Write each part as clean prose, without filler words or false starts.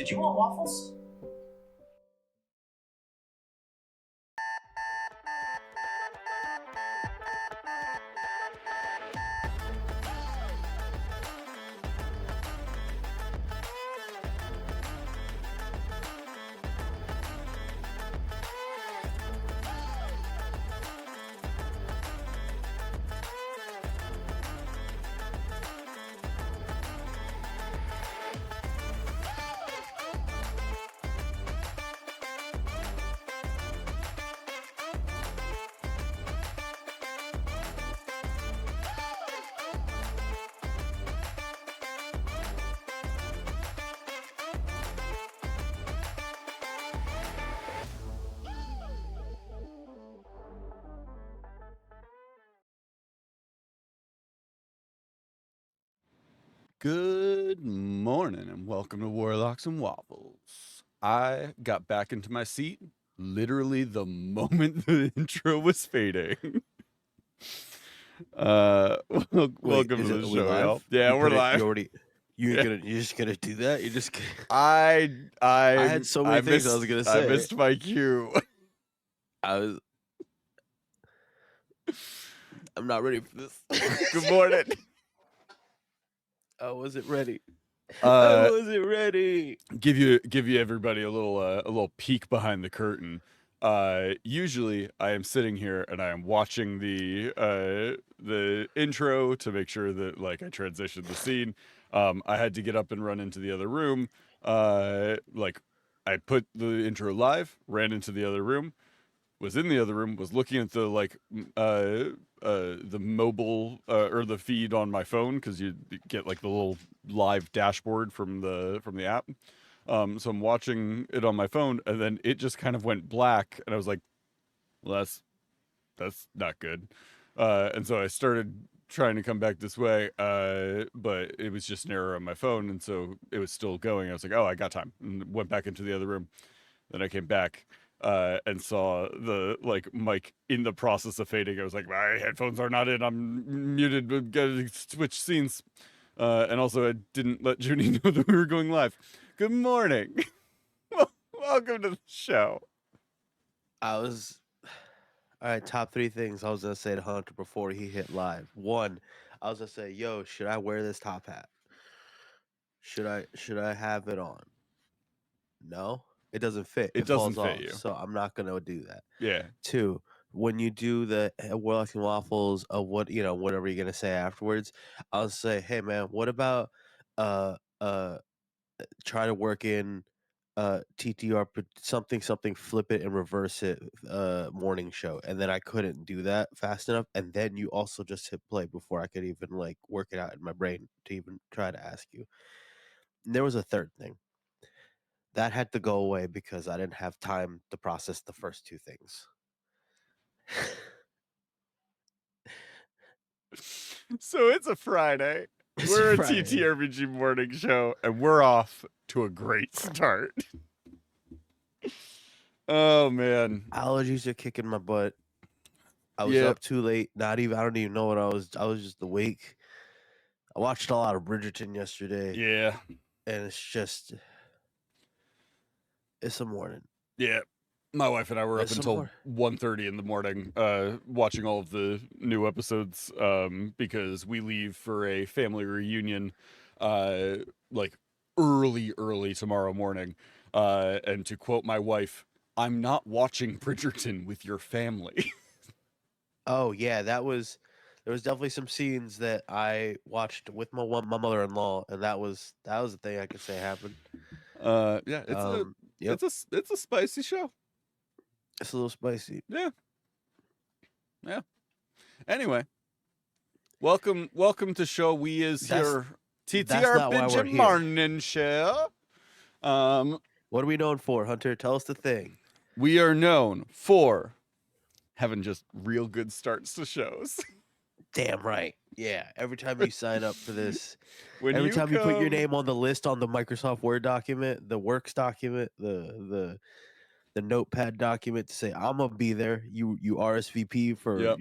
Did you want waffles? Good morning and welcome to Warlocks and Waffles. I got back into my seat literally the moment the intro was fading. Welcome to the show, y'all. Yeah, we're live. You're just gonna do that? You're just gonna... I had so many things I was gonna say. I missed my cue. I'm not ready for this. Good morning. I wasn't ready. I wasn't ready. Give you everybody a little peek behind the curtain. Usually I am sitting here and I am watching the intro to make sure that like I transition the scene. I had to get up and run into the other room. Like I put the intro live, ran into the other room, was in the other room, was looking at the the mobile or the feed on my phone because you get like the little live dashboard from the app. So I'm watching it on my phone, and then it just kind of went black, and I was like, "Well, that's not good." And so I started trying to come back this way, but it was just an error on my phone, and so it was still going. I was like, "Oh, I got time," and went back into the other room. Then I came back and saw the like mic in the process of fading. I was like, "My headphones are not in. I'm muted. We've got to switch scenes." And also, I didn't let Junie know that we were going live. Good morning. Welcome to the show. All right, top 3 things I was gonna say to Hunter before he hit live. 1, I was gonna say, yo, should I wear this top hat? Should I have it on? No, it doesn't fit. It doesn't falls fit off, you. so I'm not gonna do that. Yeah. 2, when you do the Warlocks and Waffles of whatever you're gonna say afterwards, I'll say, hey man, what about try to work in TTR something, flip it and reverse it morning show, and then I couldn't do that fast enough, and then you also just hit play before I could even like work it out in my brain to even try to ask you. And there was a third thing that had to go away because I didn't have time to process the first 2 things. So it's a Friday. We're a TTRPG morning show, and we're off to a great start. Oh man, allergies are kicking my butt. I was up too late. I don't even know what I was just awake. I watched a lot of Bridgerton yesterday. Yeah. And it's a morning. Yeah. My wife and I were up until 1:30 in the morning watching all of the new episodes because we leave for a family reunion like early tomorrow morning. And to quote my wife, I'm not watching Bridgerton with your family. Oh yeah, there was definitely some scenes that I watched with my mother-in-law, and that was the thing I could say happened. Yeah, it's a spicy show. It's a little spicy. Yeah. Anyway, welcome to show. We is your TTRPG morning show. What are we known for, Hunter? Tell us the thing. We are known for having just real good starts to shows. Damn right. Yeah. Every time you sign up for this, every time you put your name on the list on the Microsoft Word document, the Works document, the Notepad document to say I'm gonna be there. You RSVP for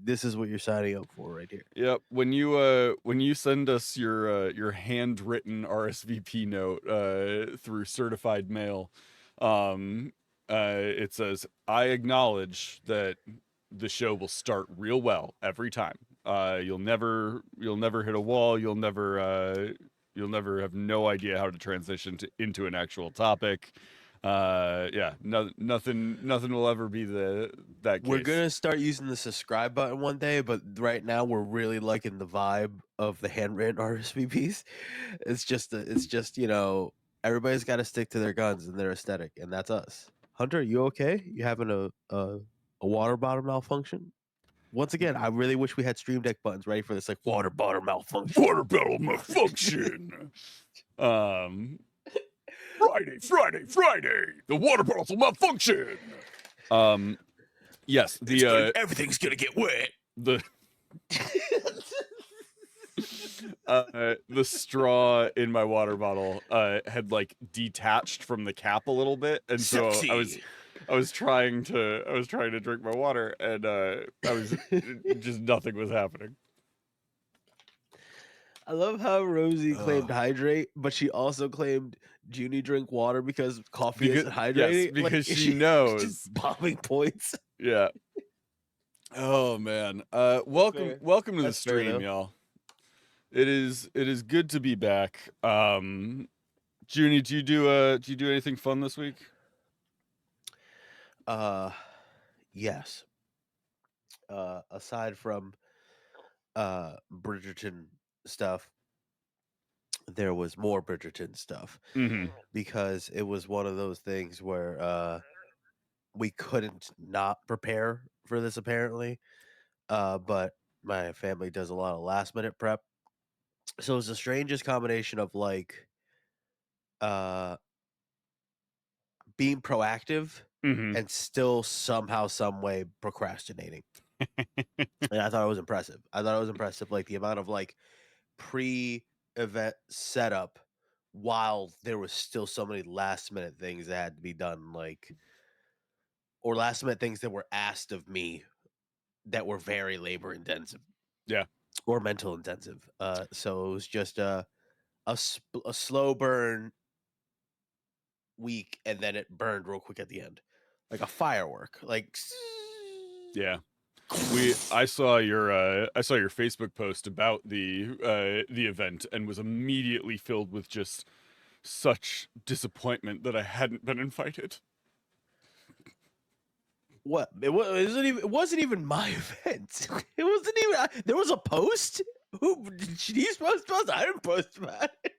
this is what you're signing up for right here. Yep. When you send us your handwritten RSVP note through certified mail, um it says, I acknowledge that the show will start real well every time. You'll never hit a wall, you'll never have no idea how to transition into an actual topic. Yeah, nothing will ever be that We're case. gonna start using the subscribe button one day, but right now we're really liking the vibe of the handwritten RSVPs. It's just everybody's got to stick to their guns and their aesthetic, and that's us. Hunter, you okay? You having a water bottle malfunction? Once again, I really wish we had Stream Deck buttons ready for this, like water bottle malfunction. Water bottle malfunction. um Friday, the water bottles will malfunction. Yes, Everything's gonna get wet. the the straw in my water bottle had like detached from the cap a little bit, and so Sexy. I was trying to drink my water, and I was just nothing was happening. I love how Rosie claimed hydrate, but she also claimed Junie drink water because coffee isn't hydrating. Yes, because she she's knows. just bombing points. Yeah. Oh man. Fair. Welcome to the That's fair, stream, though. y'all. It is good to be back. Junie, do you do anything fun this week? Yes. Aside from Bridgerton stuff, there was more Bridgerton stuff Mm-hmm. because it was one of those things where we couldn't not prepare for this apparently. But my family does a lot of last minute prep. So it's the strangest combination of like uh being proactive Mm-hmm. and still somehow some way procrastinating. And I thought it was impressive. Like the amount of like pre-event setup while there was still so many last minute things that had to be done, like or last minute things that were asked of me that were very labor intensive. Yeah. Or mental intensive. So it was just a slow burn week, and then it burned real quick at the end, like a firework. Like, Yeah. I saw your Facebook post about the event and was immediately filled with just such disappointment that I hadn't been invited. what? It wasn't even my event. It wasn't even. There was a post. Who he's supposed to post? I didn't post about it.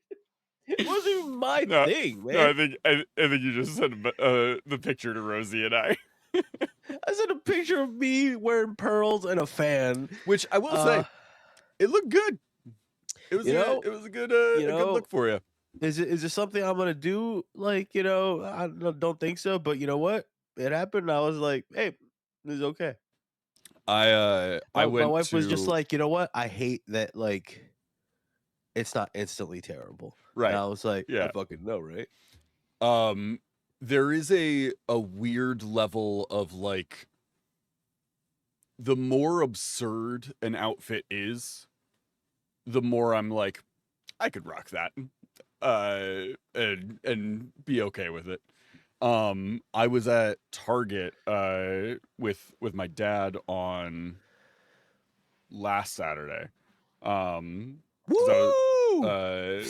It wasn't even my No, thing, man. no, I think you just sent the picture to Rosie and I. I sent a picture of me wearing pearls and a fan. Which I will say, it looked good. It was it was a good look for you. Is it something I'm gonna do? Like, I don't think so. But you know what? It happened. I was like, hey, this is okay. I went my wife to was just like, you know what? I hate that. Like, it's not instantly terrible. right. And I was like, I Yeah. fucking know, right? There is a weird level of like, the more absurd an outfit is, the more I'm like, I could rock that. And be okay with it. I was at Target with my dad on last Saturday. 'Cause Woo! I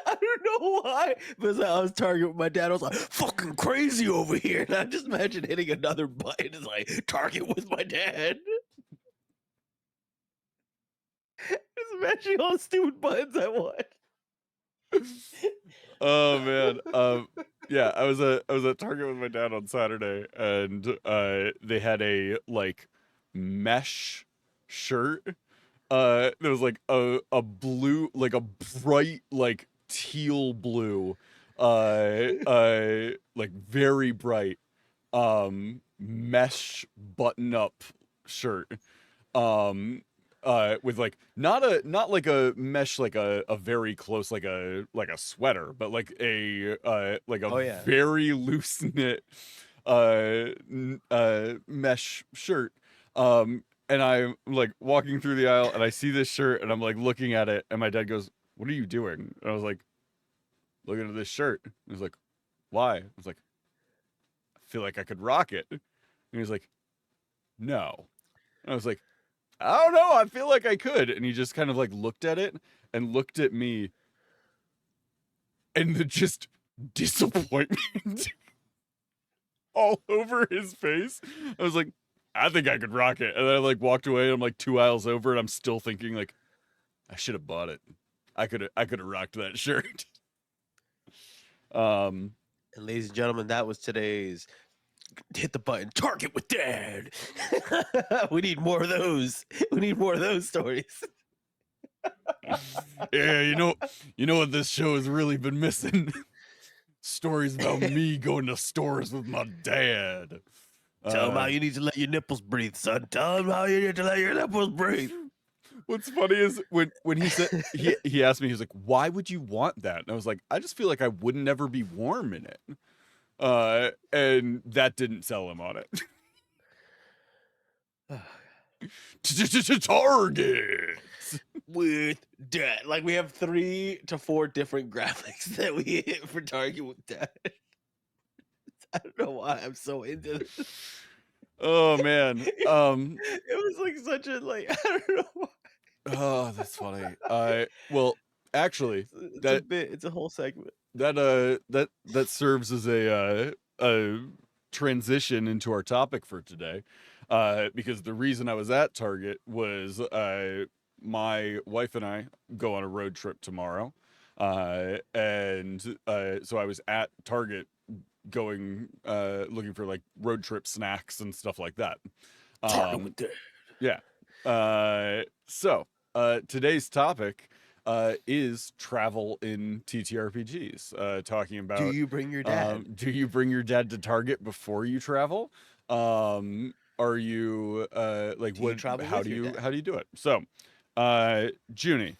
I don't know why, but I was Target with my dad. I was like, fucking crazy over here. And I just imagine hitting another button. It's like, Target with my dad. Just imagine all the stupid buttons I want. Oh man. Yeah, I was at Target with my dad on Saturday, and they had a like mesh shirt. There was like a blue, like a bright like teal blue, like very bright mesh button up shirt. With like not like a mesh, like a very close, like a sweater, but like a Oh, yeah. very loose knit mesh shirt. And I'm like walking through the aisle and I see this shirt and I'm like looking at it and my dad goes, "What are you doing?" And I was like, "Looking at this shirt." He was like, "Why?" I was like, "I feel like I could rock it." And he was like, "No." And I was like, "I don't know. I feel like I could." And he just kind of like looked at it and looked at me and the just disappointment all over his face. I was like, I think I could rock it. And then I like walked away. And I'm like 2 aisles over, and I'm still thinking like I should have bought it. I could have rocked that shirt. Um, And ladies and gentlemen, that was today's hit the button target with dad. We need more of those. We need more of those stories. yeah, you know what this show has really been missing? Stories about me going to stores with my dad. Tell them how Uh, you need to let your nipples breathe, son. Tell them how you need to let your nipples breathe. what's funny is when he said he asked me, he was like, "Why would you want that?" And I was like, "I just feel like I would never be warm in it." And that didn't sell him on it. Targets. With dad. Like we have 3 to 4 different graphics that we hit for target with dad. I don't know why I'm so into this. Oh man. It was like such a like I don't know why. Oh, that's funny. I well, actually, It's a that bit. It's a whole segment. that serves as a transition into our topic for today. Because the reason I was at Target was my wife and I go on a road trip tomorrow. And so I was at Target going looking for like road trip snacks and stuff like that. Target Um with dad. yeah. So today's topic is travel in TTRPGs. Talking Do about you bring your dad? do you bring your dad to Target before you travel? Are you like Do you what? travel with your dad? How do you do it? So, Junie,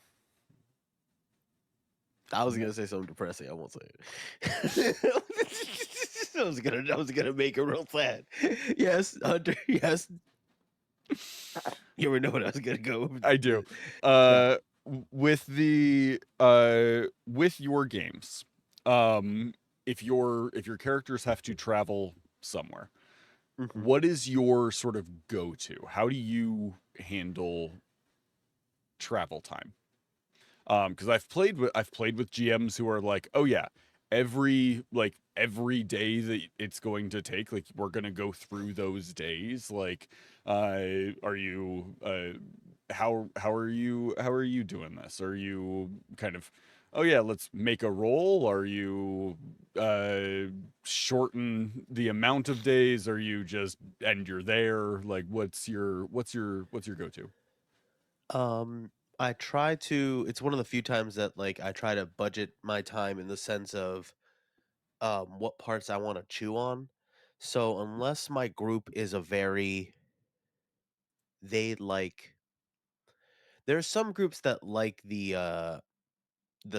I was gonna say something depressing. I won't say it. I was gonna make it real sad. Yes, Hunter. Yes, you ever know what I was gonna go I do. with. Yeah. Uh, with your games, if your characters have to travel somewhere, Mhm. what is your sort of go-to? How do you handle travel time? Because I've played with GMs who are like, oh yeah, every day that it's going to take, like we're gonna go through those days. Like, are you how are you doing this? Are you kind of oh yeah, let's make a roll? Are you shorten the amount of days? Are you just and you're there? Like, what's your go-to? Um, I try to. It's one of the few times that like I try to budget my time in the sense of what parts I want to chew on. So unless my group is a very they like there's some groups that like the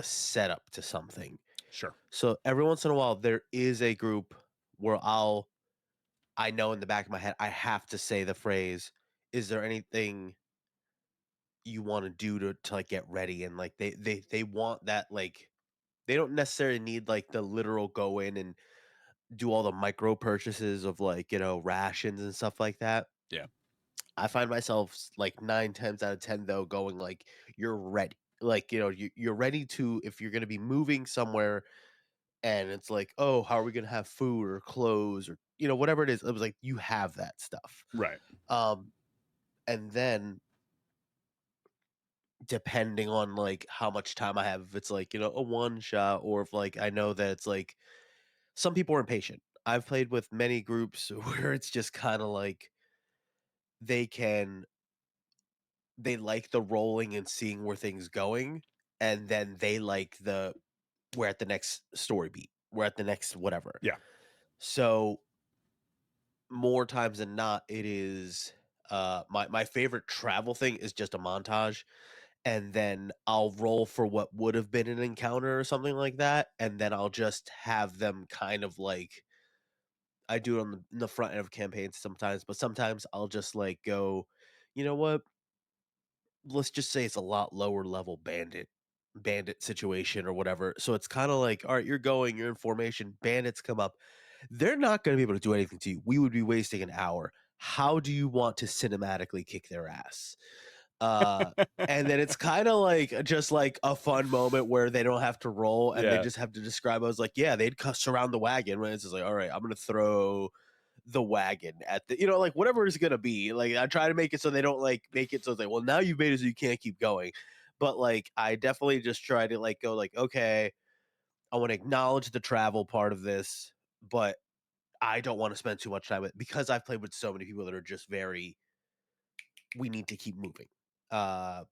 setup to something. Sure. So every once in a while there is a group where I know in the back of my head I have to say the phrase, is there anything you want to do to like get ready, and like they want that, like they don't necessarily need like the literal go in and do all the micro purchases of like, rations and stuff like that. Yeah. I find myself like 9 times out of 10 though going like you're ready. Like, you're ready to, if you're gonna be moving somewhere and it's like, oh, how are we gonna have food or clothes or whatever it is. It was like you have that stuff. Right. Um and then depending on like how much time I have, if it's like, a one shot, or if like I know that it's like some people are impatient. I've played with many groups where it's just kind of like they can they like the rolling and seeing where things going, and then they like the we're at the next story beat. We're at the next whatever. Yeah. So more times than not, it is my favorite travel thing is just a montage, and then I'll roll for what would have been an encounter or something like that, and then I'll just have them kind of like I do it on the front end of campaigns sometimes, but sometimes I'll just, like, go, "You know what? Let's just say it's a lot lower level bandit situation or whatever." So it's kinda like, "Alright, you're going, you're in formation, bandits come up. They're not gonna be able to do anything to you. We would be wasting an hour. How do you want to cinematically kick their ass?" Uh, and then it's kinda like just like a fun moment where they don't have to roll and they Yeah. just have to describe. I was like, "Yeah, they'd surround the wagon," when it's just like, "Alright, I'm gonna throw the wagon at the," like, whatever it's gonna be. Like, I try to make it so they don't, like, make it so it's like, "Well, now you've made it so you can't keep going." But, like, I definitely just try to, like, go like, "Okay, I wanna acknowledge the travel part of this, but I don't wanna spend too much time with," because I've played with so many people that are just very, "We need to keep moving." Uh,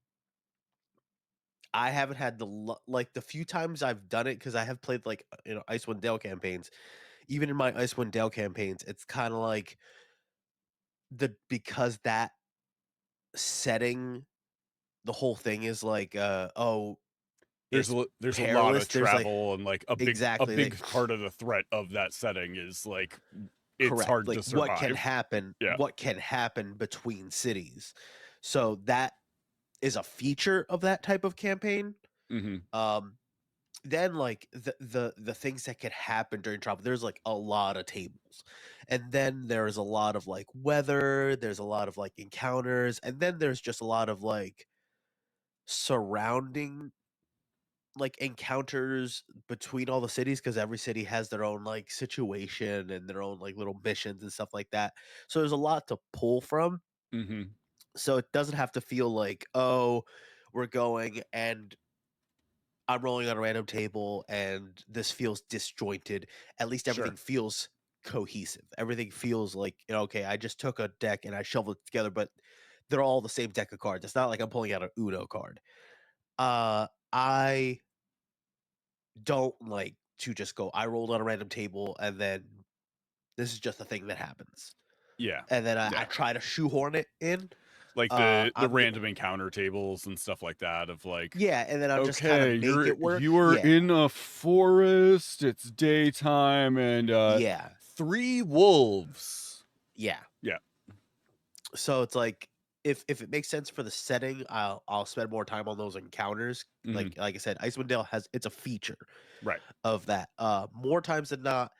I haven't had like, the few times I've done it because I have played, like, Icewind Dale campaigns. Even in my Icewind Dale campaigns, it's kinda like because that setting, the whole thing is like, oh, it's There's a lot of perilous. There's like travel, and like a exactly, like big part of the threat of that setting is like it's correct. hard Like to survive. Yeah. what can happen between cities. So that is a feature of that type of campaign. Mhm. Um then like the things that could happen during travel, there's like a lot of tables. And then there's a lot of like weather, there's a lot of like encounters, and then there's just a lot of like surrounding like encounters between all the cities because every city has their own like situation and their own like little missions and stuff like that. So there's a lot to pull from. Mhm. So it doesn't have to feel like, oh, we're going and I'm rolling on a random table and this feels disjointed. At least everything Sure. feels cohesive. Everything feels like, okay, I just took a deck and I shoveled it together, but they're all the same deck of cards. It's not like I'm pulling out an Uno card. I don't like to just go, I rolled on a random table and then this is just a thing that happens. Yeah. And then I Yeah. try to shoehorn it in. Like the I'm g random encounter tables and stuff like that of like, Yeah, and then I'll just kinda okay, make it work. you are Yeah, in a forest, it's daytime, and yeah, three wolves. yeah. Yeah. So it's like, if it makes sense for the setting, I'll spend more time on those encounters. Mhm. Like I said, Icewind Dale has it's a feature Right. of that. More times than not,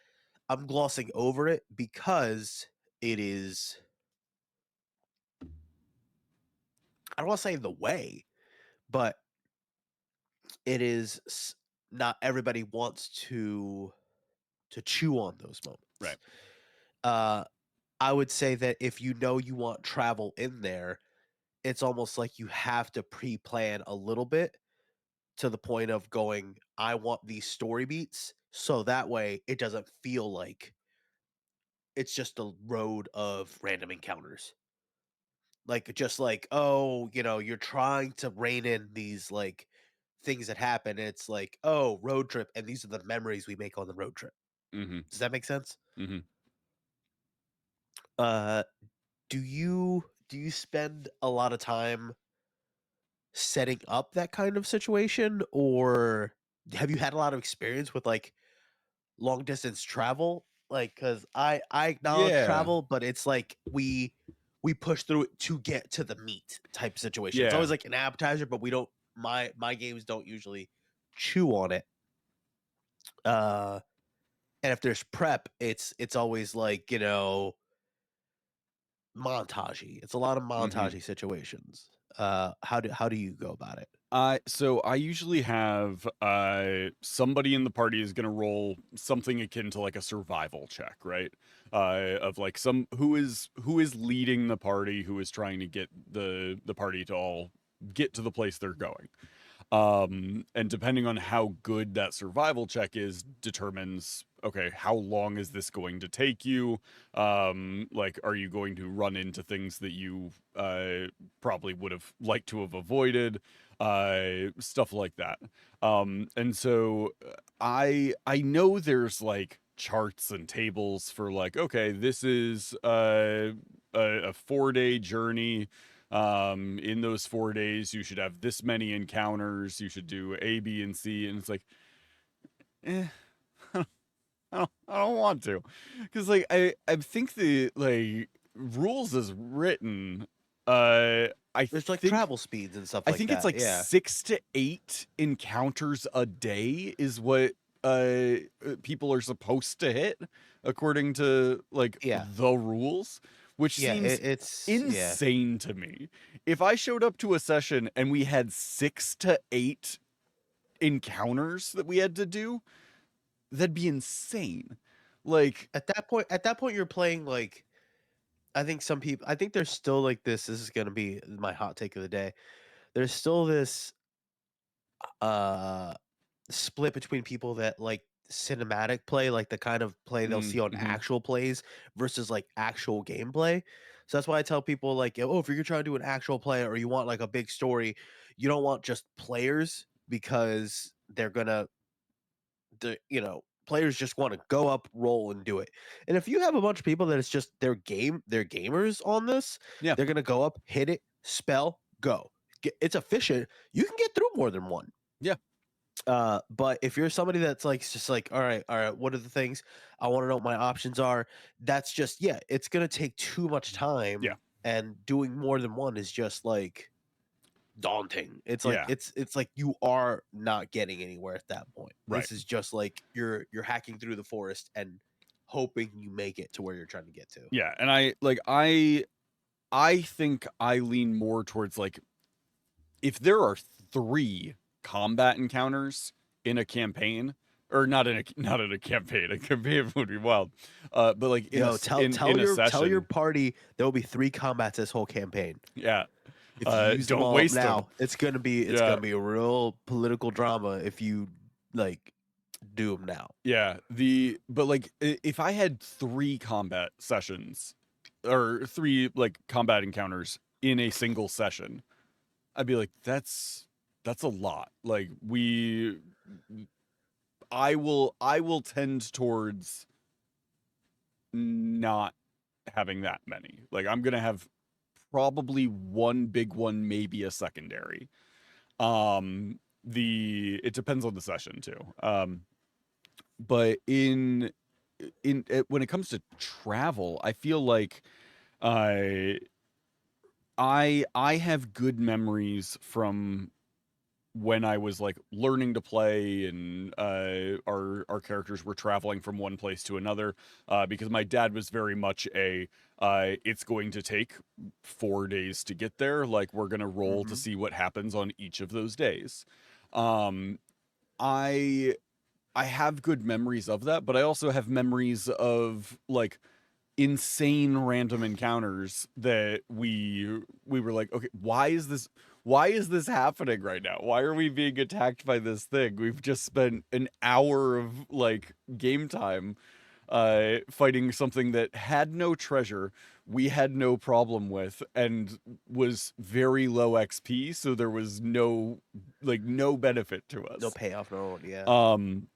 I'm glossing over it because it is, I don't wanna say in the way, but it is not everybody wants to chew on those moments. Right. Uh, I would say that if you know you want travel in there, it's almost like you have to pre-plan a little bit to the point of going, I want these story beats, so that way it doesn't feel like it's just a road of random encounters. Like just like, oh, you're trying to rein in these like things that happen. It's like, oh, road trip, and these are the memories we make on the road trip. Mhm. Does that make sense? Mhm. Uh, do you spend a lot of time setting up that kind of situation, or have you had a lot of experience with like long distance travel? Like, cause I acknowledge Yeah. travel, but it's like we push through it to get to the meat type situation. It's Yeah. always like an appetizer, but we don't. My games don't usually chew on it. Uh, and if there's prep, it's always like montagey. It's a lot of Mhm. montagey situations. How do you go about it? So I usually have somebody in the party is gonna roll something akin to like a survival check, right? Of like some who is leading the party, who is trying to get the party to all get to the place they're going. And depending on how good that survival check is determines, okay, how long is this going to take you? Like, are you going to run into things that you probably would have liked to have avoided? Stuff like that. And so I know there's like charts and tables for like, okay, this is a 4-day journey. In those 4 days you should have this many encounters, you should do A, B, and C, and it's like, eh, I don't want to, because like I think the like rules as written, I There's like think travel speeds and stuff I like think it's that. like Yeah. 6 to 8 encounters a day is what people are supposed to hit according to like Yeah. the rules, which Yeah, seems it's yeah. insane to me. If I showed up to a session and we had 6 to 8 encounters that we had to do, that'd be insane. Like, At that point you're playing like I think there's still like this is gonna be my hot take of the day. There's still this uh split between people that like cinematic play, like the kind of play they'll see on mm-hmm. actual plays versus like actual gameplay. So that's why I tell people like, oh, if you're trying to do an actual play or you want like a big story, you don't want just players because players just want to go up, roll, and do it. And if you have a bunch of people that it's just they're gamers on this, Yeah, they're gonna go up, hit it, spell, go. It's efficient. You can get through more than one. yeah, But if you're somebody that's like just like, all right, what are the things I want to know what my options are? That's just yeah, it's gonna take too much yeah, time, and doing more than one is just like daunting. It's like yeah. it's like you are not getting anywhere at that point. Right. This is just like you're hacking through the forest and hoping you make it to where you're trying to get to. Yeah, and I think I lean more towards like if there are 3 combat encounters in a campaign, or not in a campaign. A campaign would be wild. But like Yo, in a tell your session, party there will be 3 combats this whole campaign. yeah. If you use them Don't all up waste them. now, it's Yeah. gonna be a real political drama if you like do them now. Yeah, but like if I had 3 combat sessions or 3 like combat encounters in a single session, I'd be like, that's a lot. Like I will tend towards not having that many. Like I'm gonna have probably one big one, maybe a secondary. It depends on the session too. But when it comes to travel, I feel like I I have good memories from when I was like learning to play and our characters were traveling from one place to another because my dad was very much a it's going to take 4 days to get there, like we're gonna roll to Mhm. see what happens on each of those days. um I I have good memories of that, but I also have memories of like insane random encounters that we were like, okay, why is this happening right now? Why are we being attacked by this thing? We've just spent an hour of like game time fighting something that had no treasure, we had no problem with, and was very low XP, so there was no benefit to No us. payoff, no yeah. Um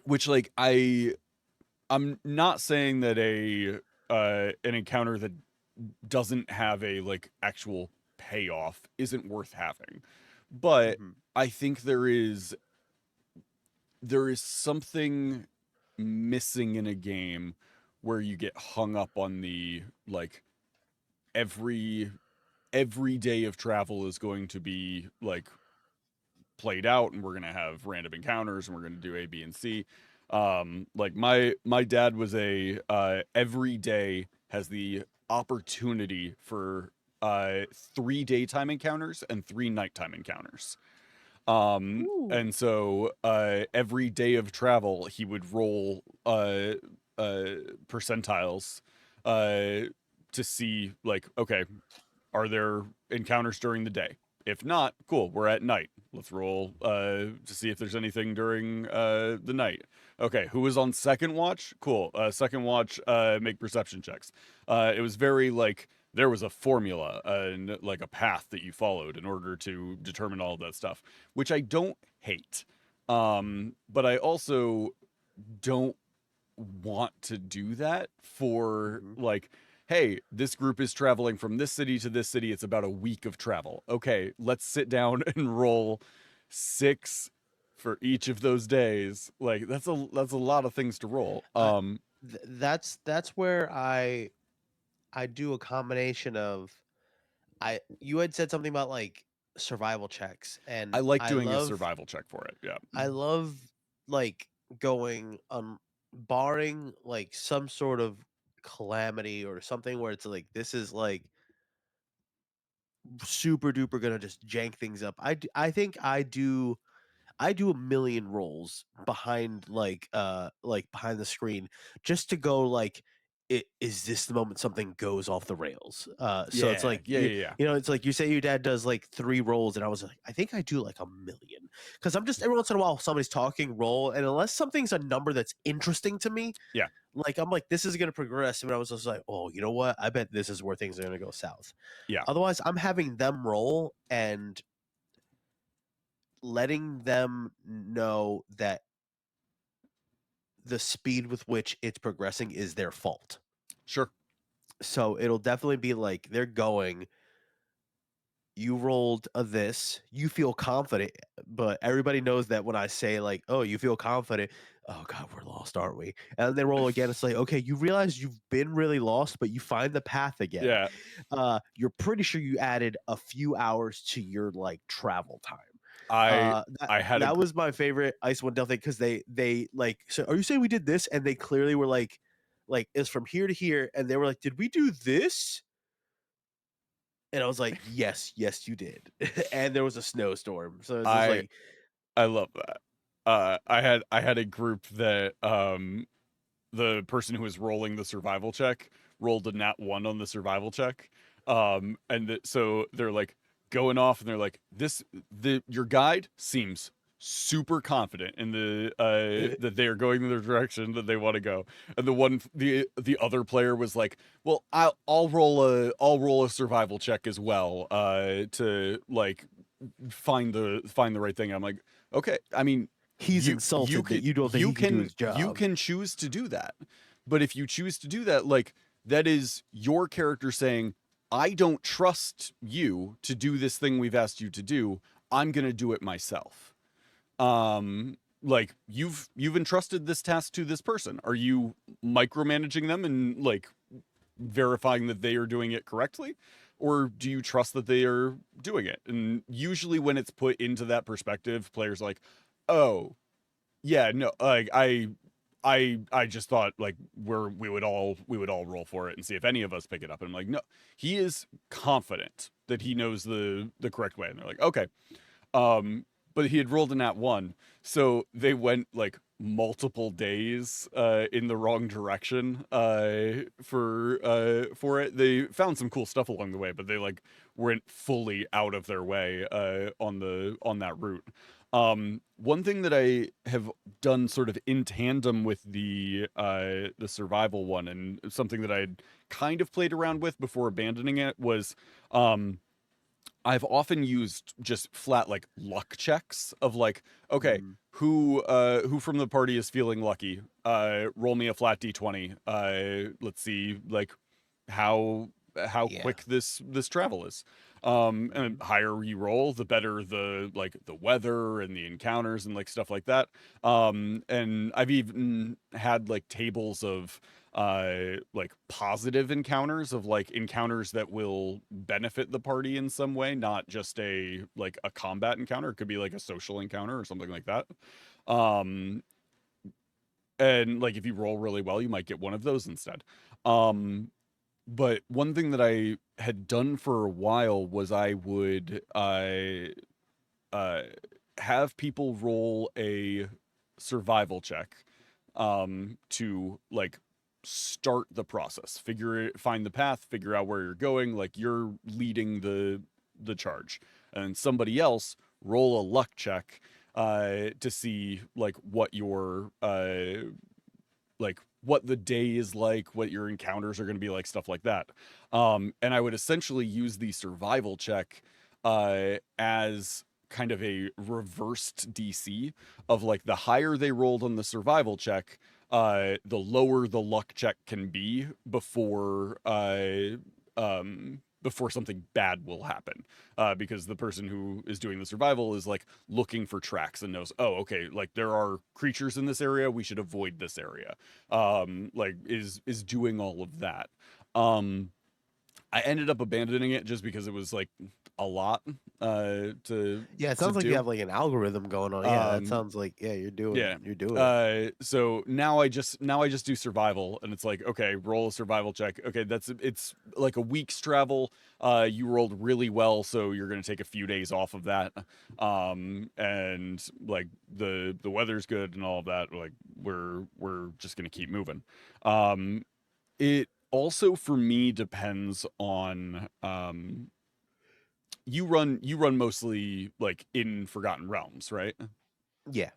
which like I'm not saying that a an encounter that doesn't have a like actual payoff isn't worth having. But Mhm. I think there is something missing in a game where you get hung up on the like every every day of travel is going to be like played out and we're going to have random encounters and we're going to do A, B, and C. Like my dad was a every day has the opportunity for 3 daytime encounters and 3 nighttime encounters. Ooh. And so every day of travel he would roll percentiles to see like, okay, are there encounters during the day? If not, cool, we're at night. Let's roll to see if there's anything during the night. Okay, who was on second watch? Cool. Second watch, make perception checks. It was very like there was a formula and like a path that you followed in order to determine all of that stuff, which I don't hate. But I also don't want to do that for Mhm. like, hey, this group is traveling from this city to this city. It's about a week of travel. Okay, let's sit down and roll 6 for each of those days. Like that's a lot of things to roll. I that's where I do a combination of I you had said something about, like, survival checks, I and like doing a survival check for it. Yeah. I love, like, going, barring, like, some sort of calamity or something where it's like, this is, like, super duper gonna just jank things up. I think I do a million rolls behind behind the screen just to go like is this the moment something goes off the rails? So it's Yeah. like Yeah. Yeah. Yeah. it's like you say your dad does like 3 rolls, and I was like, I think I do like a million because I'm just every once in a while somebody's talking roll, and unless something's a number that's interesting to me, Yeah. like I'm like this is gonna progress, and I was just like, oh, you know what? I bet this is where things are gonna go south. Yeah. Otherwise, I'm having them roll and letting them know that the speed with which it's progressing is their fault. Sure. So it'll definitely be like they're going, you rolled a this, you feel confident, but everybody knows that when I say like, "Oh, you feel confident," oh god, we're lost, aren't we? And then they roll again. It's like, okay, you realize you've been really lost, but you find the path again. Yeah. You're pretty sure you added a few hours to your like travel time. I That I had a that was my favorite Icewind Dale thing because they like, "So are you saying we did this?" And they clearly were like, "It's from here to here," and they were like, "Did we do this?" And I was like, "Yes, yes, you did." And there was a snowstorm, so it's just I like, I love that. I had a group that the person who was rolling the survival check rolled a nat one on the survival check. So they're like going off and they're like, your guide seems super confident in that they are going in the direction that they want to go. And the other player was like, well, I'll roll a survival check as well, to like find the right thing. I'm like, okay, I mean, he's you insulted that can you don't think you he can do can his you job. can choose to do that. But if you choose to do that, like, that is your character saying, I don't trust you to do this thing we've asked you to do. I'm going to do it myself. Like, you've entrusted this task to this person. Are you micromanaging them and like verifying that they are doing it correctly? Or do you trust that they are doing it? And usually when it's put into that perspective, players are like, oh, yeah, no, like I just thought like we would all roll for it and see if any of us pick it up. And I'm like, no, he is confident that he knows the correct way. And they're like, okay. But he had rolled a nat one, so they went like multiple days in the wrong direction for it. They found some cool stuff along the way, but they like went fully out of their way on that route. One thing that I have done sort of in tandem with the survival one, and something that I'd kind of played around with before abandoning it, was um I've often used just flat like luck checks of like, okay, Mm, who from the party is feeling lucky? Roll me a flat d20. Let's see like how yeah. quick this travel is. And Mhm. higher you roll, the better the weather and the encounters and like stuff like that. And I've even had like tables of like positive encounters, of like encounters that will benefit the party in some way, not just a combat encounter. It could be like a social encounter or something like that. um and like if you roll really well, you might get one of those instead. But one thing that I had done for a while was I would uh have people roll a survival check to like start the process, find the path, figure out where you're going, like you're leading the charge. And somebody else roll a luck check to see like what the day is like, what your encounters are going to be like, stuff like that. And I would essentially use the survival check as kind of a reversed DC of like the higher they rolled on the survival check, the lower the luck check can be before before something bad will happen, because the person who is doing the survival is like looking for tracks and knows, oh, okay, like there are creatures in this area, we should avoid this area. Like is doing all of that. Um, I ended up abandoning it just because it was like a lot Yeah, it to sounds like you do. have like an algorithm going on. Yeah, that Um, sounds like yeah. you're doing it. So now I just do survival, and it's like, okay, roll a survival check. Okay, it's like a week's travel. You rolled really well, so you're gonna take a few days off of that. And like the weather's good and all of that. Like we're just gonna keep moving. It also for me depends on you run mostly like in Forgotten Realms, right? Yeah.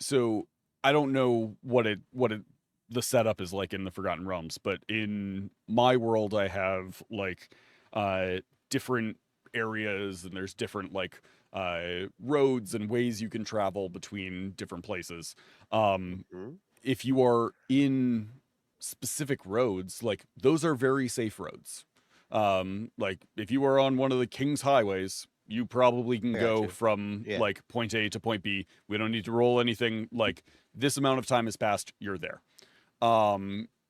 So I don't know what it the setup is like in the Forgotten Realms, but in my world I have like uh different areas, and there's different like roads and ways you can travel between different places. Um Mhm. if you are in specific roads, like those are very safe roads. Like if you are on one of the King's highways, you probably can I got go you. from Yeah. like point A to point B. We don't need to roll anything. Like this amount of time has passed, you're there.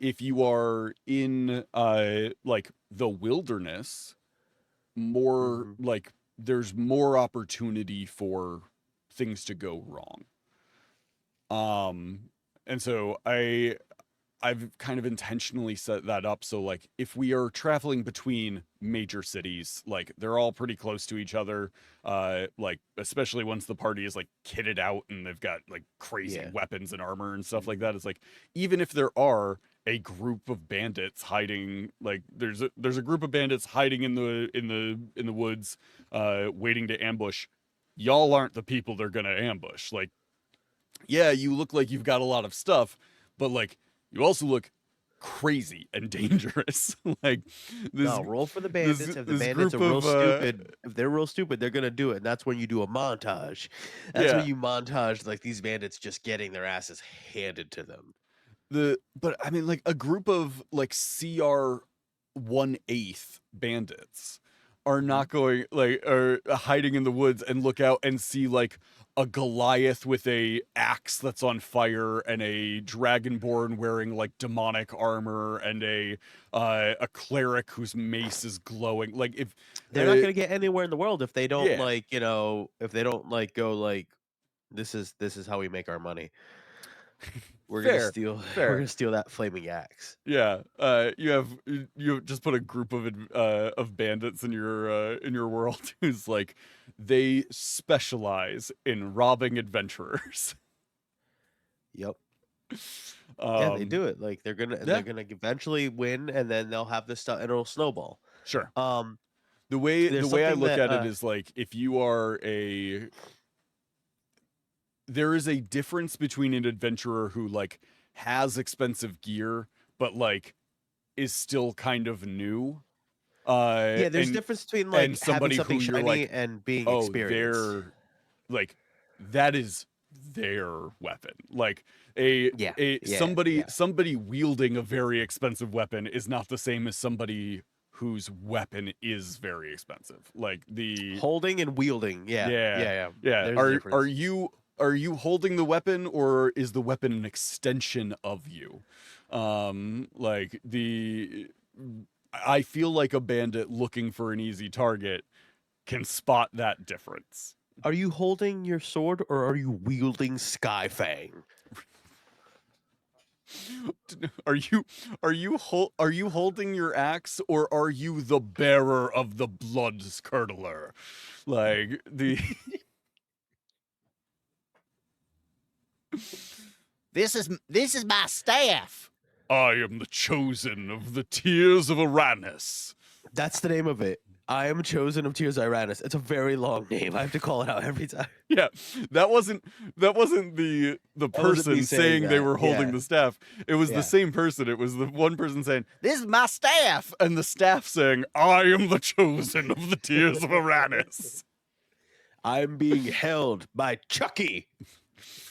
If you are in like the wilderness, more Mhm. like there's more opportunity for things to go wrong. Um, and so I've kind of intentionally set that up so like if we are traveling between major cities, like they're all pretty close to each other, like especially once the party is like kitted out and they've got like crazy Yeah. weapons and armor and stuff like Mhm. that, it's like even if there are a group of bandits hiding, like there's a group of bandits hiding in the woods, waiting to ambush, y'all aren't the people they're gonna ambush. Like, yeah, you look like you've got a lot of stuff, but like you also look crazy and dangerous. Like this No, roll for the this bandits. If the this bandits group are real of stupid, if they're real stupid, they're gonna do it. And that's when you do a montage. That's when yeah, you montage like these bandits just getting their asses handed to them. but I mean like a group of like CR 1/8 bandits are Mhm. not going like are hiding in the woods and look out and see like a Goliath with a axe that's on fire and a dragonborn wearing like demonic armor and a cleric whose mace is glowing. Like if They're not uh gonna get anywhere in the world if they don't yeah, like, if they don't like go like this is how we make our money. We're gonna fair, steal we're fair. gonna steal that flaming axe. Yeah, you just put a group of bandits in your world who's like they specialize in robbing adventurers. Yep. Yeah, they Um, do it. Like they're yeah, gonna eventually win and then they'll have this stuff and it'll snowball. sure. Um The there's way I something look that at it is like if you are a there is a difference between an adventurer who like has expensive gear but like is still kind of new, uh yeah, there's a and difference between and like having somebody who something you're shiny like, and being oh, experienced. like that is their weapon. Like a Yeah. a Yeah. somebody Yeah. somebody wielding a very expensive weapon is not the same as somebody whose weapon is very expensive. Like the Holding and wielding. Yeah. yeah, Yeah, yeah. yeah. There's a Are difference. you holding the weapon, or is the weapon an extension of you? Like the I feel like a bandit looking for an easy target can spot that difference. Are you holding your sword or are you wielding Skyfang? Are you are you holding your axe, or are you the bearer of the blood curdler? Like the This is my staff. I am the chosen of the tears of Aranis. That's the name of it. I am chosen of Tears Iranus. It's a very long name. I have to call it out every time. Yeah, that wasn't the That wasn't me person saying saying they that. were holding Yeah. the staff. It was the Yeah. same person. It was the one person saying, This is my staff. and the staff saying, I am the chosen of the tears of Aranis. I'm being held by Chucky,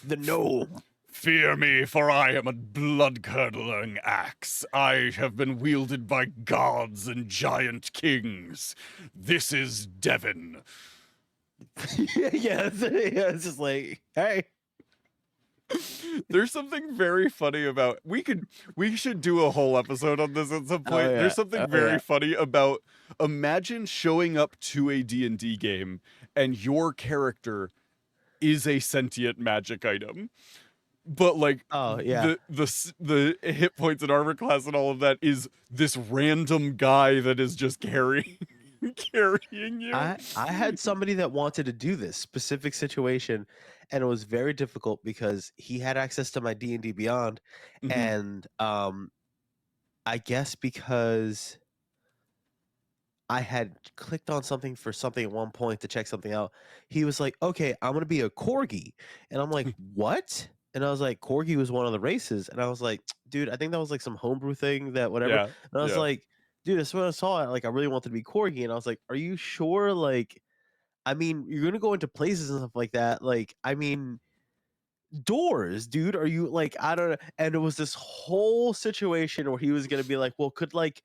the gnome. Fear me, for I am a blood-curdling axe. I have been wielded by gods and giant kings. This is Devon. Yeah, it's just like, hey. There's something very funny about we should do a whole episode on this at some point. Oh, yeah. There's something Oh, very yeah. funny about imagine showing up to a D&D game and your character is a sentient magic item. But like Oh, yeah. the hit points and armor class and all of that is this random guy that is just carrying you. I had somebody that wanted to do this specific situation, and it was very difficult because he had access to my D&D Beyond, Mhm. and I guess because I had clicked on something for something at one point to check something out, he was like, "Okay, I'm gonna be a corgi," and I'm like, "What?" And I was like, "Corgi was one of the races," and I was like, "Dude, I think that was like some homebrew thing that whatever." Yeah. And I was Yeah. like, "Dude, that's when I saw it. Like, I really wanted to be corgi," and I was like, "Are you sure? Like, I mean, you're gonna go into places and stuff like that. Like, I mean, doors, dude. Are you like, I don't know." And it was this whole situation where he was gonna be like, "Well, could like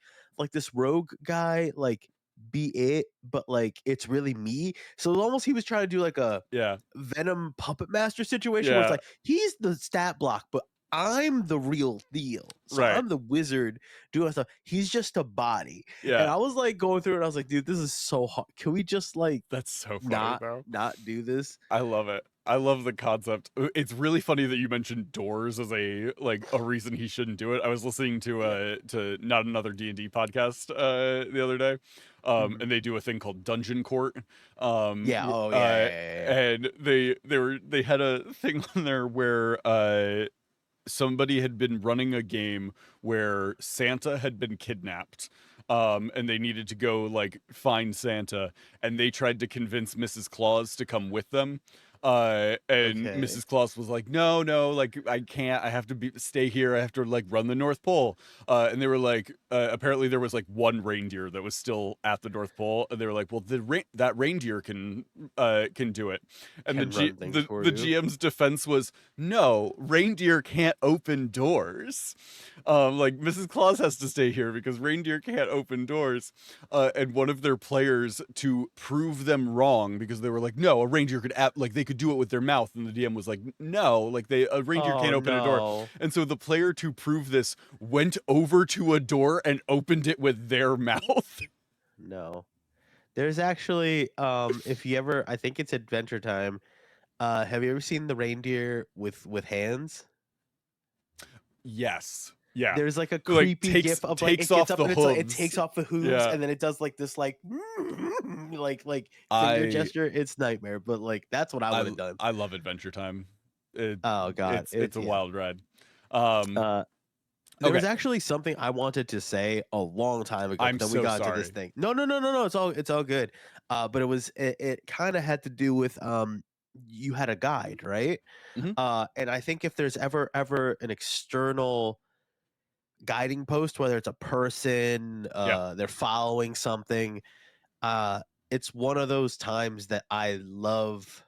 this rogue guy like be it, but like it's really me." So it almost he was trying to do like a Yeah. Venom puppet master situation where it's Yeah. like he's the stat block, but I'm the real deal. So Right. I'm the wizard doing stuff. He's just a body. And Yeah. I was like going through it and I was like, dude, this is so hard. Can we just like That's so funny not though. do this? I love it. I love the concept. It's really funny that you mentioned doors as a reason he shouldn't do it. I was listening to not another D&D podcast the other day. Mhm. And they do a thing called Dungeon Court. Yeah. Oh yeah. And they had a thing on there where somebody had been running a game where Santa had been kidnapped. And they needed to go like find Santa, and they tried to convince Mrs. Claus to come with them. And Okay. Mrs. Claus was like, no, like I can't. I have to stay here. I have to like run the North Pole. And they were like, apparently there was like one reindeer that was still at the North Pole, and they were like, well, that reindeer can do it. And Can run things for the you. GM's defense was, no, reindeer can't open doors. Like Mrs. Claus has to stay here because reindeer can't open doors. And one of their players, to prove them wrong, because they were like, no, a reindeer could like they could do it with their mouth, and the DM was like, no, like a reindeer Oh can't open a door. no. And so the player, to prove this, went over to a door and opened it with their mouth. No. There's actually if you ever, I think it's Adventure Time. Have you ever seen the reindeer with hands? Yes. Yeah. There's like a Like, creepy gif of like it takes gets off up the and it's like, it hooves. takes off the hooves Yeah. and then it does like this like like I- finger gesture. It's nightmare, but like that's what I would have done. I love Adventure Time. Oh god, It's a yeah. wild ride. There was Okay. actually something I wanted to say a long time ago, I'm but then we so got into this sorry. thing. No. It's all good. But it kind of had to do with you had a guide, right? Mhm. And I think if there's ever an external guiding post, whether it's a person, Yeah. they're following something, uh, it's one of those times that I love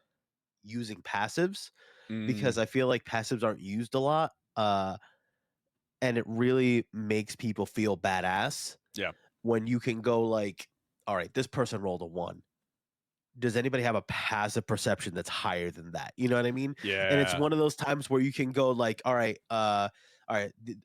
using passives Mm, because I feel like passives aren't used a lot. And it really makes people feel badass yeah. when you can go like, all right, this person rolled a 1. Does anybody have a passive perception that's higher than that? You know what I mean? And it's Yeah. one of those times where you can go like, all right,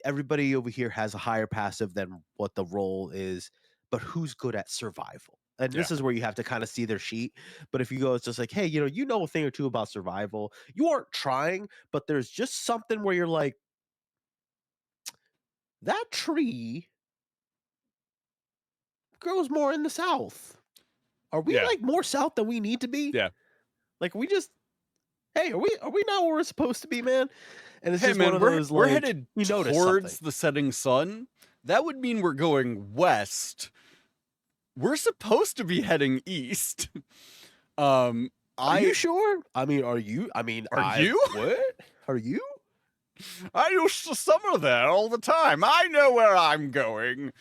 everybody over here has a higher passive than what the role is, but who's good at survival? And Yeah. this is where you have to kind of see their sheet. But if you go, it's just like, hey, you know a thing or two about survival. You aren't trying, but there's just something where you're like, that tree grows more in the south. Are we Yeah. like more south than we need to be? Yeah. Like we just, hey, are we not where we're supposed to be, man? And it's Hey just one man, of those we're like headed you notice towards something. the setting sun. That would mean we're going west. We're supposed to be heading east. Are you I sure? I mean, are you? I mean, Are you? What? Are you? I used to summer there all the time. I know where I'm going.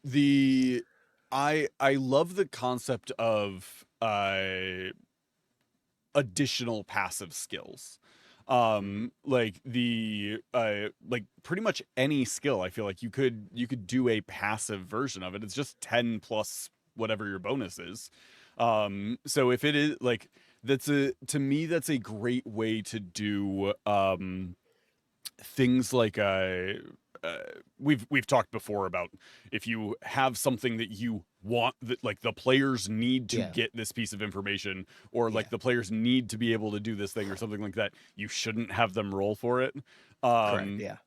The I love the concept of additional passive skills. Like the like pretty much any skill, I feel like you could do a passive version of it. It's just 10 plus whatever your bonus is. So if it is like that's a to me that's a great way to do things like uh we've talked before about if you have something that you want that like the players need to Yeah. get this piece of information, or Yeah. like the players need to be able to do this thing or something like that, you shouldn't have them roll for it. Correct. um Yeah.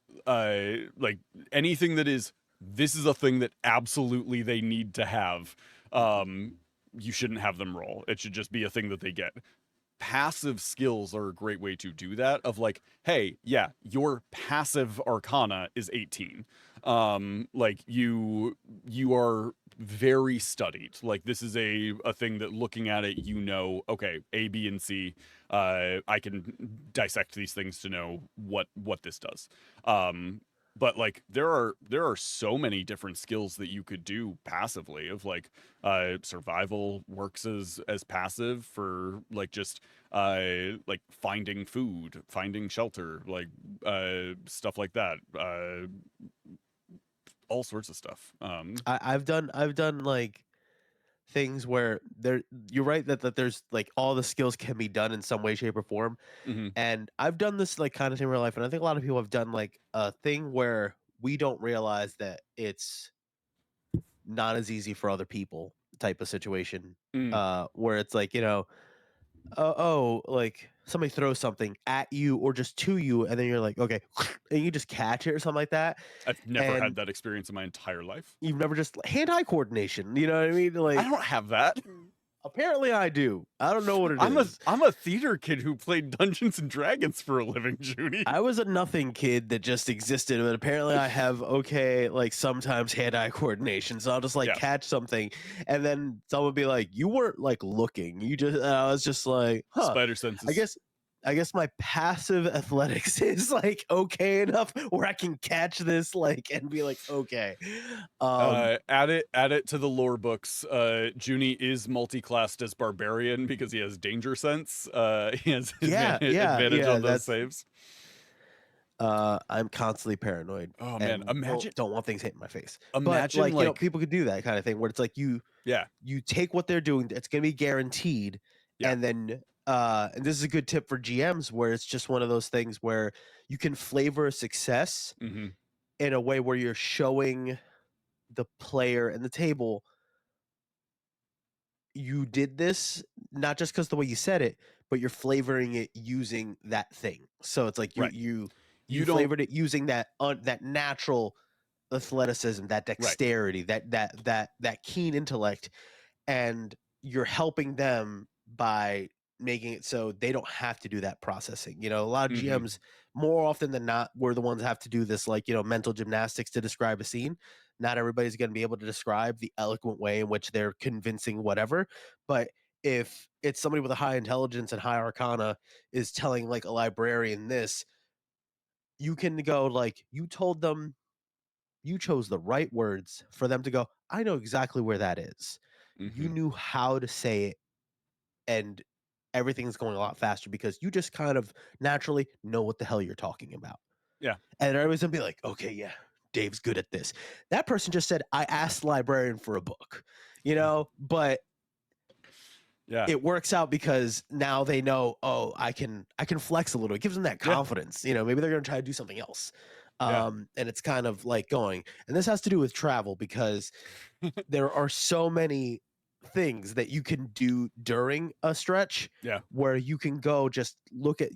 like anything that is this is a thing that absolutely they need to have, Mhm. you shouldn't have them roll. It should just be a thing that they get. Passive skills are a great way to do that, of like, hey, yeah, your passive arcana is 18. Like you are very studied. Like this is a thing that looking at it, okay, A, B, and C, I can dissect these things to know what this does. But like there are so many different skills that you could do passively, of like survival works as passive for like just like finding food, finding shelter, like stuff like that, all sorts of stuff. I've done like things where there you're right that there's like all the skills can be done in some way, shape, or form. Mhm. And I've done this like kind of thing in real life, and I think a lot of people have done like a thing where we don't realize that it's not as easy for other people type of situation. Mm. Where it's like, like somebody throws something at you or just to you, and then you're like, okay, and you just catch it or something like that. I've never had And that experience in my entire life. you've never just hand-eye coordination, you know what I mean? I Like don't have that. apparently I do. I don't know what it I'm a is. I'm a theater kid who played Dungeons and Dragons for a living, Junie. I was a nothing kid that just existed, but apparently I have okay, like sometimes hand-eye coordination. So I'll just like Yeah. catch something, and then someone would be like, "You weren't like looking. You just." And I was just like, "Huh." Spider I senses. guess. I guess my passive athletics is like okay enough where I can catch this like and be like okay. Add it to the lore books. Junie is multi-classed as barbarian because he has danger sense. He has Yeah, yeah, advantage yeah. on those That's saves. I'm constantly paranoid Oh man, and imagine don't want things hitting my face. But imagine like like people could do that kind of thing where it's like yeah, you take what they're doing, it's going to be guaranteed, yeah. and then and this is a good tip for GMs where it's just one of those things where you can flavor a success Hmm. in a way where you're showing the player and the table you did this not just because the way you said it, but you're flavoring it using that thing. So it's like Right. you You don't flavored it using that natural athleticism, that right. dexterity, that keen intellect, and you're helping them by making it so they don't have to do that processing. A lot of Hmm. GMs more often than not we're the ones that have to do this like, mental gymnastics to describe a scene. Not everybody's going to be able to describe the eloquent way in which they're convincing whatever, but if it's somebody with a high intelligence and high arcana is telling like a librarian this, you can go like you told them you chose the right words for them to go, I know exactly where that is. You Hmm. knew how to say it, and everything's going a lot faster because you just kind of naturally know what the hell you're talking about. Yeah. And everybody's gonna be like, okay, yeah, Dave's good at this. That person just said, I asked the librarian for a book, but Yeah. it works out because now they know, oh, I can flex a little. It gives them that Yeah. confidence. Maybe they're gonna try to do something else. Yeah. And it's kind of like going, and this has to do with travel because there are so many things that you can do during a stretch Yeah. where you can go just look at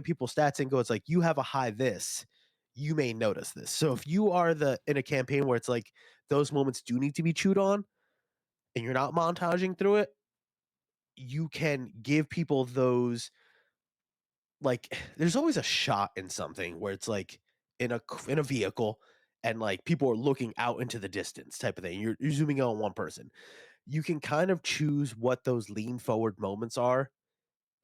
people's stats and go, it's like you have a high this, you may notice this. So if you are the in a campaign where it's like those moments do need to be chewed on and you're not montaging through it, you can give people those like there's always a shot in something where it's like in a vehicle and like people are looking out into the distance type of thing. You're zooming in on one person. You can kind of choose what those lean forward moments are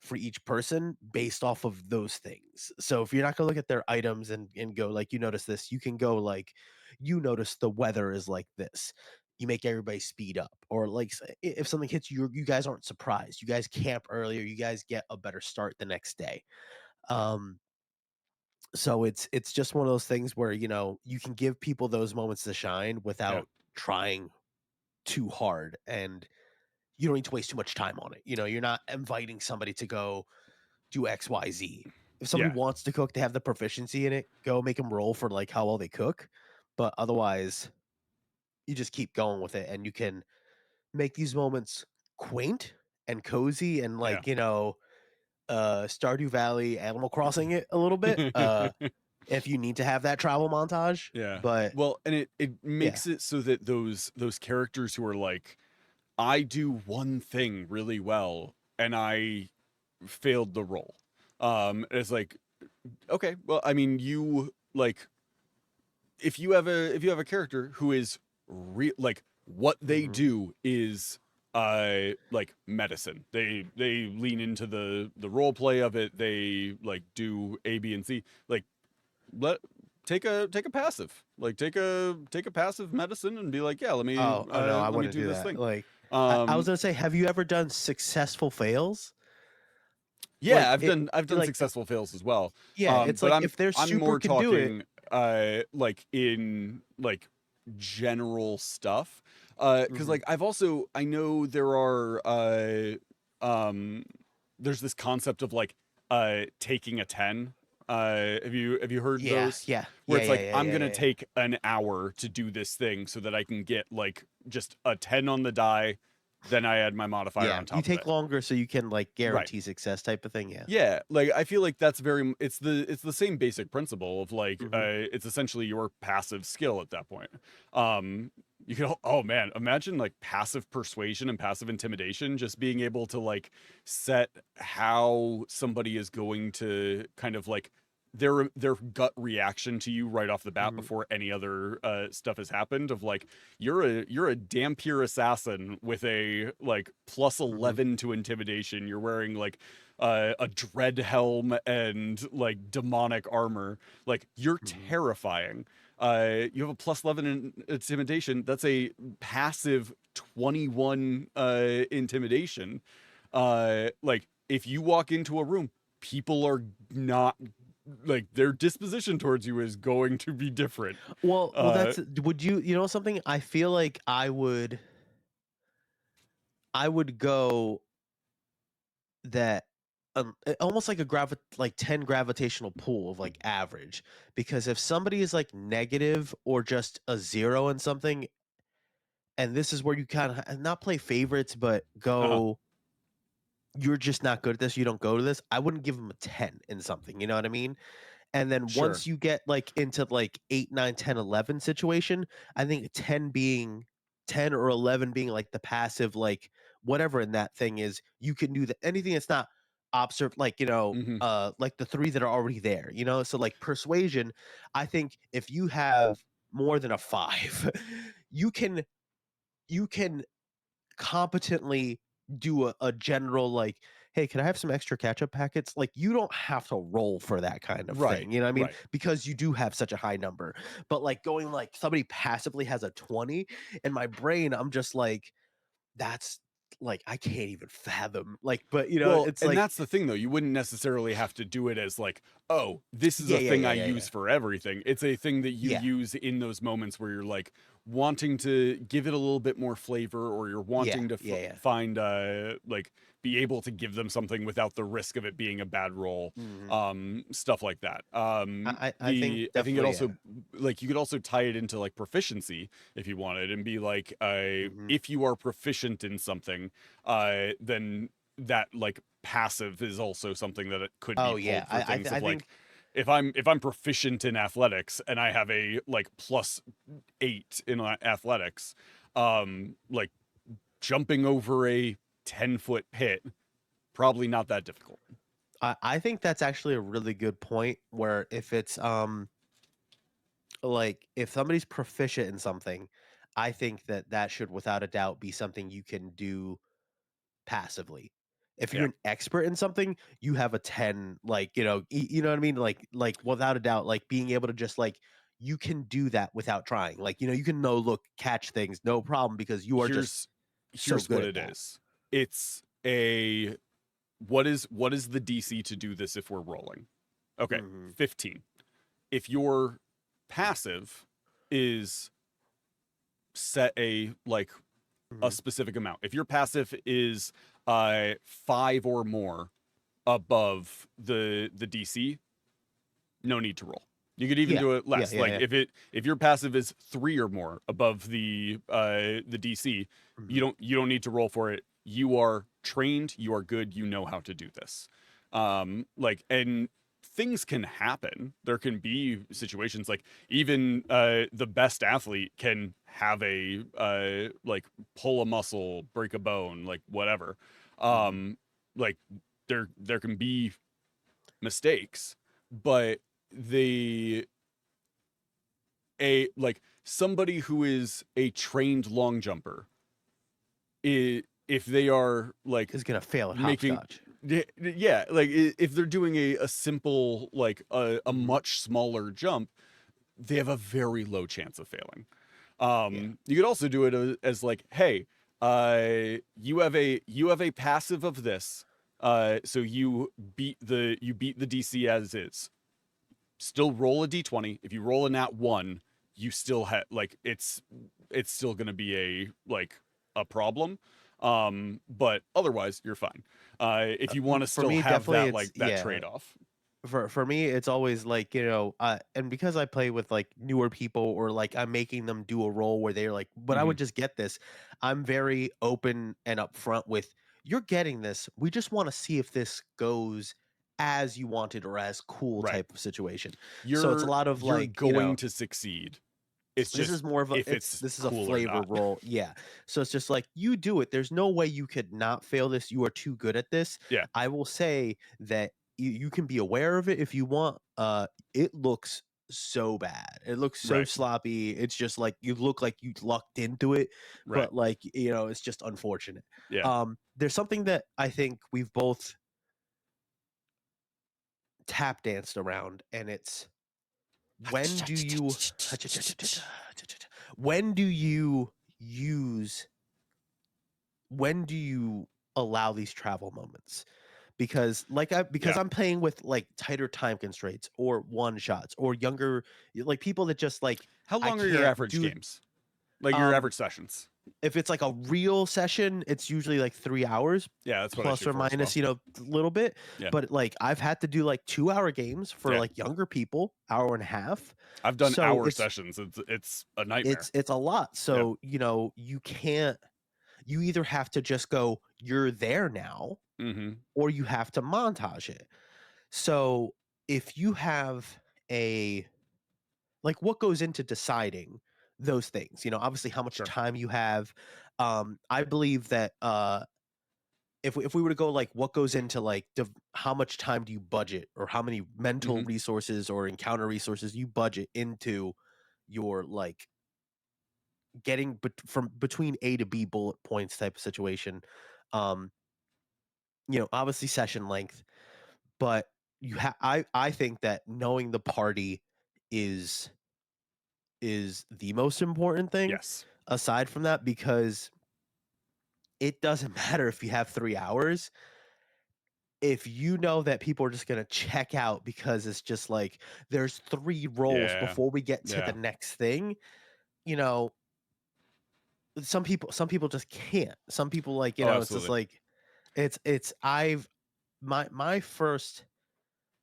for each person based off of those things. So if you're not gonna look at their items and go like you notice this, you can go like you notice the weather is like this. You make everybody speed up, or like if something hits you, you guys aren't surprised. You guys camp earlier. You guys get a better start the next day. So it's just one of those things where, you can give people those moments to shine Yeah. without trying too hard, and you don't need to waste too much time on it. You're not inviting somebody to go do XYZ. If somebody Yeah. wants to cook, they have the proficiency in it, go make them roll for like how well they cook. But otherwise, you just keep going with it, and you can make these moments quaint and cozy and Yeah. like, Stardew Valley Animal Crossing it a little bit. If you need to have that travel montage. Yeah. But Well, and it yeah. makes it so that those characters who are like, I do one thing really well and I failed the role. It's like, okay, well, I mean, you like if you have a character who is like what they Mhm. do is like medicine. They lean into the role play of it. They like do A, B, and C. Like let take a passive. Like take a passive medicine and be like, yeah, Oh, no, I let me wouldn't do do this that. thing. Like, I was Um gonna say, have you ever done successful fails? yeah, Like I've done like successful fails as well. yeah, it's But like if they're I'm super more can do it. talking like in like general stuff. Cuz Mhm, like I know there are um there's this concept of like taking a 10. Have you heard yeah, those? yeah, Where yeah, it's yeah, like yeah, I'm yeah, going to yeah, yeah. take an hour to do this thing so that I can get like just a 10 on the die, then I add my modifier Yeah, on you top of take it. longer so you can, like, Right. guarantee success type of thing, yeah. Yeah, like I feel like that's it's the same basic principle of like Mhm, it's essentially your passive skill at that point. You can oh man, imagine like passive persuasion and passive intimidation, just being able to like set how somebody is going to kind of like their gut reaction to you right off the bat mhm, before any other stuff has happened of like you're a damn pure assassin with a like plus mhm, 11 to intimidation. You're wearing like a dread helm and like demonic armor. Like you're mhm, terrifying. You have a plus 11 in intimidation. That's a passive 21 intimidation. Like if you walk into a room, people are not like their disposition towards you is going to be different. Well, Uh, that's would you know something? I feel like I would go that, almost like a like 10 gravitational pull of, like, average, because if somebody is, like, negative or just a 0 in something, and this is where you kinda not play favorites, but uh-huh. go, "You're just not good at this, you don't go to this," I wouldn't give them a 10 in something, you know what I mean? And then Sure. once you get, like, into, like, 8, 9, 10, 11 situation, I think 10 or 11 being, like, the passive, like, whatever in that thing is, you can do the anything that's not observe like, Hmm. like the 3 that are already there, you know? So, like, persuasion, I think if you have more than a 5, you can you can competently do a general like, "Hey, can I have some extra ketchup packets?" Like, you don't have to roll for that kind of Right. thing, you know what I mean? Right. Because you do have such a high number. But, like, going, like, somebody passively has a 20, in my brain, I'm just like, "That's like, I can't even fathom." Like, but, Well, it's and like that's the thing though. You wouldn't necessarily have to do it as like, oh, this is yeah, a yeah, thing yeah, I yeah, yeah. use for everything. It's a thing that you Yeah. use in those moments where you're like wanting to give it a little bit more flavor or you're Yeah, wanting to yeah, yeah. find like be able to give them something without the risk of it being a bad roll. Mhm. Stuff like that. I think I think it definitely, yeah. also like you could also tie it into like proficiency if you wanted and be like Mhm. if you are proficient in something then that like passive is also something that it could be Oh, yeah. pulled for I things th of I like think if I'm proficient in athletics and I have a like plus 8 in athletics, like jumping over a 10-foot pit probably not that difficult. I think that's actually a really good point where if it's, like, if somebody's proficient in something, I think that that should without a doubt be something you can do passively. If you're Yeah. an expert in something, you have a 10, like, you know what I mean? Like without a doubt, like being able to just like you can do that without trying. Like, you can know, look, catch things, no problem because you are just Here's so here's good what at it that. is. It's what is the DC to do this if we're rolling? Okay, Mhm. 15. if your passive is set a Mhm. specific amount, if your passive is 5 or more above the DC, no need to roll. You could even Yeah. do it Yeah. less. Yeah. Like Yeah. if your passive is 3 or more above the DC, Mhm. you don't need to roll for it. You are trained, you are good, you know how to do this. Like, and things can happen. There can be situations like even the best athlete can have a like pull a muscle, break a bone, like whatever. Mhm. Like there can be mistakes, but they a like somebody who is a trained long jumper, if they are like Is gonna fail at making hopscotch. yeah, like if they're doing a simple like a Mhm. much smaller jump, they have a very low chance of failing. Yeah. You could also do it as like, hey, you have a passive of this, so you beat the DC as is. Still roll a d20. If you roll a nat 1, you still have like it's still going to be a like a problem. But otherwise you're fine. If you want to For still me, have definitely, that it's like that yeah. trade-off. For me, it's always like, and because I play with like newer people, or like I'm making them do a role where they're like, but I Mhm. would just get this. I'm very open and upfront with, you're getting this. We just want to see if this goes as you wanted, or as cool Right. type of situation. So it's a lot of You're like, going to succeed. It's this just is more of a if it's this is a cool or flavor not. role. Yeah. So it's just like, you do it. There's no way you could not fail this. You are too good at this. Yeah. I will say that you can be aware of it if you want. It looks so bad. It looks so Right. sloppy. It's just like, you look like you lucked into it, Right. but like, it's just unfortunate. Yeah. There's something that I think we've both tap danced around, and it's, when do you when do you use when do you allow these travel moments? Because Yeah. I'm playing with like tighter time constraints, or one shots, or younger, like people that just like, How I long are your can't average do. games? Like your um average sessions? if it's like a real session, it's usually like 3 hours, Yeah, that's what I plus shoot or for as well. minus, a little bit. Yeah. But like, I've had to do like 2 hour games for Yeah. like younger people, hour and a half. I've done So hour sessions. It's a nightmare. it's a lot. Yeah. So, you can't, you either have to just go, you're there now, Mhm. or you have to montage it. So if you have a, like, what goes into deciding those things, obviously how much Sure. time you have. I believe that if we were to go like, what goes into like, how much time do you budget, or how many mental Mhm. resources or encounter resources you budget into your like getting from between A to B bullet points type of situation. Um, obviously session length, but I think that knowing the party is the most important thing, Yes. aside from that, because it doesn't matter if you have 3 hours. If you know that people are just going to check out because it's just like, there's 3 rolls Yeah. before we get to the Yeah. next thing, you know, some people just can't. Some people, like, Oh, it's just absolutely. like, it's I've my first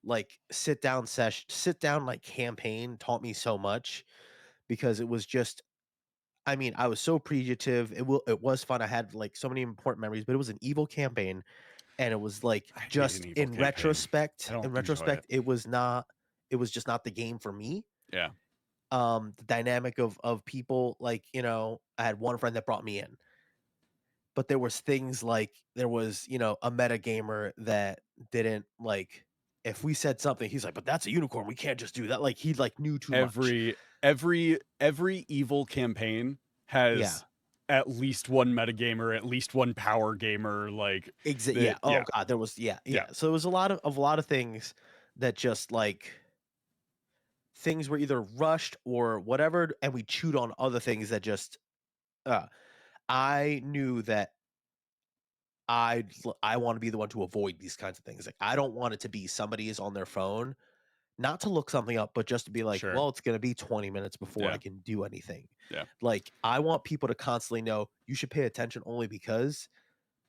like sit down like campaign taught me so much, because it was just, I mean, I was so appreciative. It was fun. I had like so many important memories, but it was an evil campaign, and it was like, I hate an just evil campaign. I in don't enjoy it. retrospect, it was just not the game for me. Yeah. The dynamic of people, like, I had one friend that brought me in, but there was things like, there was, a meta gamer that didn't like, if we said something, he's like, but that's a unicorn, we can't just do that. Like, he like knew too much. Every evil campaign Yeah. has at least one metagamer, at least one power gamer, like Yeah. the Oh yeah. god, there was, Yeah. yeah. So it was a lot of things that just like, things were either rushed or whatever, and we chewed on other things that just, uh I knew that I want to be the one to avoid these kinds of things. Like, I don't want it to be somebody is on their phone not to look something up, but just to be like, Sure. well, it's going to be 20 minutes before I Yeah. can do anything. Yeah. Like, I want people to constantly know you should pay attention only because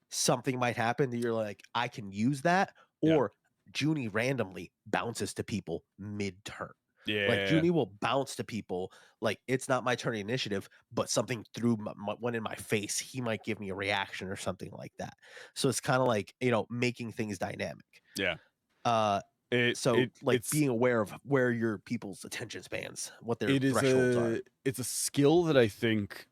something might happen that you're like, I can use that, Yeah. or Junie randomly bounces to people mid-turn. Like Yeah. Junie will bounce to people like it's not my turn initiative, but something threw one in my face. He might give me a reaction or something like that. So it's kind of like, making things dynamic. Yeah. Uh, so like It's being aware of where your people's attention spans, what their it is thresholds are. it's a skill that I think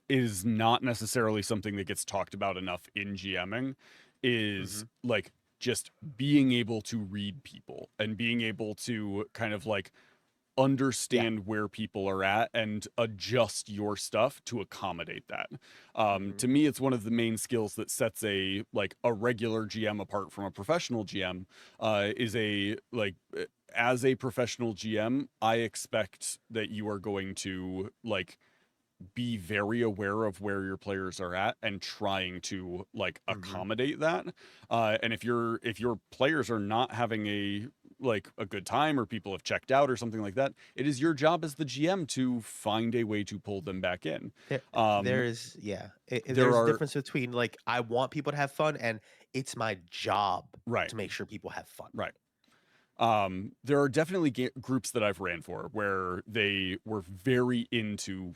is not necessarily something that gets talked about enough in GMing, is like just being able to read people and being able to kind of like understand where people are at and adjust your stuff to accommadate that. To me, it's one of the main skills that sets a regular GM apart from a professional GM. Is a like as a professional GM, I expect that you are going to be very aware of where your players are at and trying to accommodate that. And if your players are not having a good time, or people have checked out or something like that, it is your job as the GM to find a way to pull them back in. There is, There there's a are difference between like I want people to have fun and it's my job right, to make sure people have fun. right. There are definitely groups that I've ran for where they were very into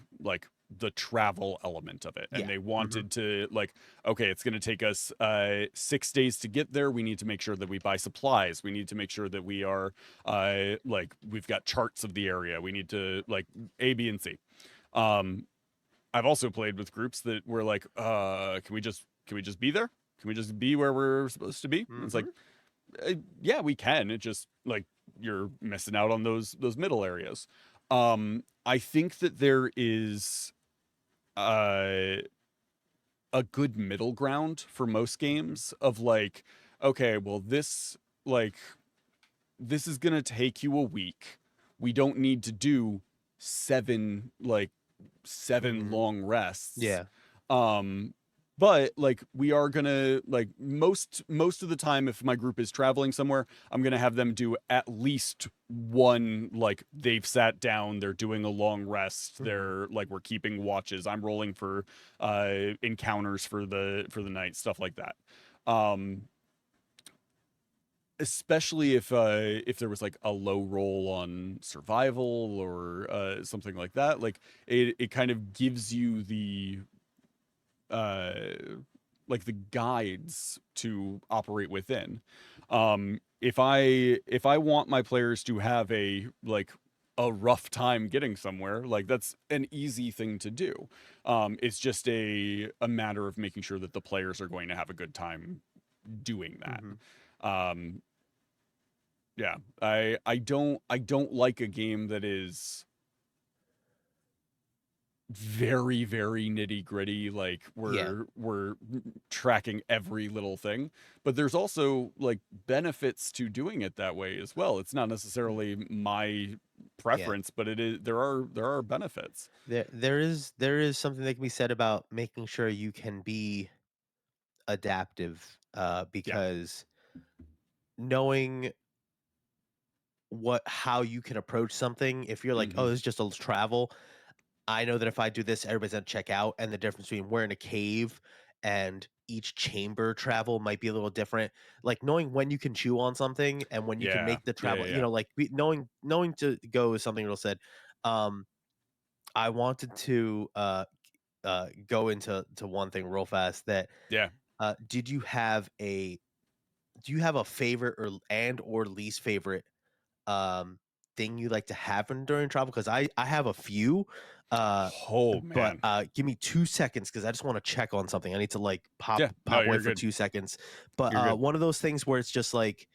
the travel element of it, and Yeah. they wanted to okay, it's going to take us 6 days to get there. We need to make sure that we buy supplies. We need to make sure that we are we've got charts of the area. We need to A, B, and C. I've also played with groups that were like, can we just be there? Can we just be where we're supposed to be? And it's like, yeah, we can. It just you're missing out on those middle areas. I think that there is a good middle ground for most games of okay, well, this is gonna take you a week. We don't need to do seven long rests. Yeah. But we are gonna most of the time, if my group is traveling somewhere, I'm gonna have them do at least one, they've sat down, they're doing a long rest, they're we're keeping watches, I'm rolling for encounters for the night, stuff like that. Especially if there was a low roll on survival or something like that, it kind of gives you the the guides to operate within. If I want my players to have a rough time getting somewhere, that's an easy thing to do. It's just a matter of making sure that the players are going to have a good time doing that. Yeah, I don't like a game that is very nitty gritty, we're tracking every little thing, but there's also benefits to doing it that way as well. It's not necessarily my preference, but there are benefits. There is something that can be said about making sure you can be adaptive, because knowing how you can approach something, if you're like, oh, this is just a travel, I know that if I do this, everybody's gonna check out, and the difference between we're in a cave and each chamber travel might be a little different. Like knowing when you can chew on something and when you can Yeah, make the yeah, travel, yeah, knowing to go is something that'll said. Um, I wanted to go into one thing real fast. That yeah. did you have a favorite or least favorite um thing you like to happen during travel? Because I have a few, Oh but man. give me 2 seconds because I just want to check on something. I need to Yeah, no, pop away you're for good. 2 seconds. But You're good. one of those things where it's just like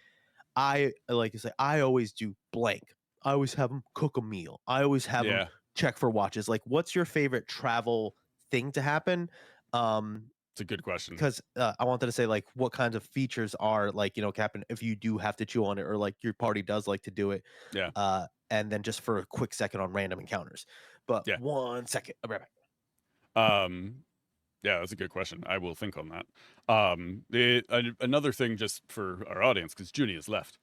I like to say I always do blank. I always have them cook a meal. I always have them Yeah, check for watches. Like, what's your favorite travel thing to happen? it's a good question. Because I wanted to say like what kinds of features are happen if you do have to chew on it, or like your party does like to do it. Yeah, And then just for a quick second on random encounters. But yeah. 1 second, I'll be right back. Yeah, that's a good question. I will think on that. Another thing, just for our audience, because Junie has left.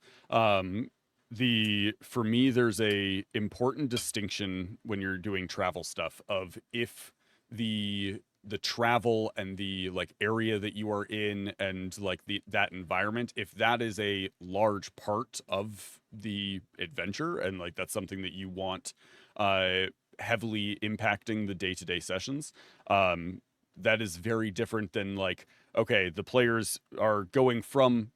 For me, there's a important distinction when you're doing travel stuff of if the travel and the like area that you are in and like that environment, if that is a large part of the adventure and like that's something that you want uh heavily impacting the day-to-day sessions, that is very different than like, okay, the players are going from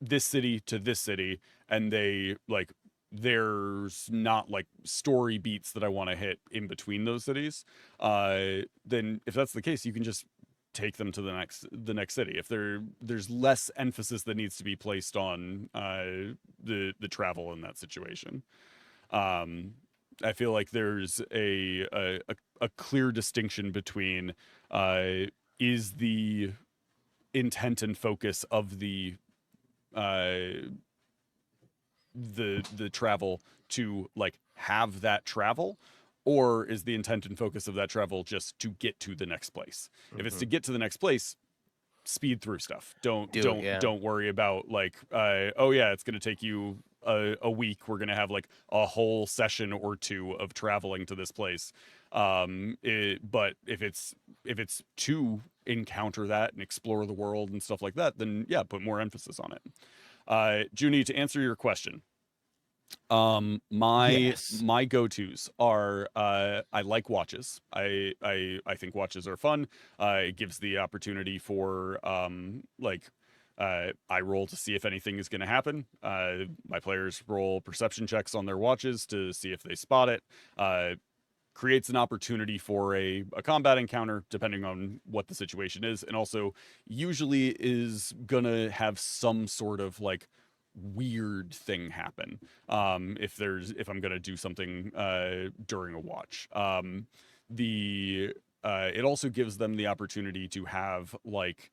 this city to this city and they like there's not like story beats that I want to hit in between those cities. Then if that's the case, you can just take them to the next city. If there's less emphasis that needs to be placed on the travel in that situation. I feel like there's a clear distinction between is the intent and focus of uh the travel to like have that travel, or is the intent and focus of that travel just to get to the next place? If it's to get to the next place, speed through stuff. don't Do it, don't yeah. don't worry about like oh yeah, it's going to take you a week, we're going to have like a whole session or two of traveling to this place. But if it's to encounter that and explore the world and stuff like that, then yeah, put more emphasis on it. Junie, to answer your question, my Yes. my go-tos are I like watches. I think watches are fun. It gives the opportunity for I roll to see if anything is going to happen. My players roll perception checks on their watches to see if they spot it. Creates an opportunity for a combat encounter depending on what the situation is, and also usually is gonna have some sort of like weird thing happen if I'm gonna do something during a watch. The It also gives them the opportunity to have like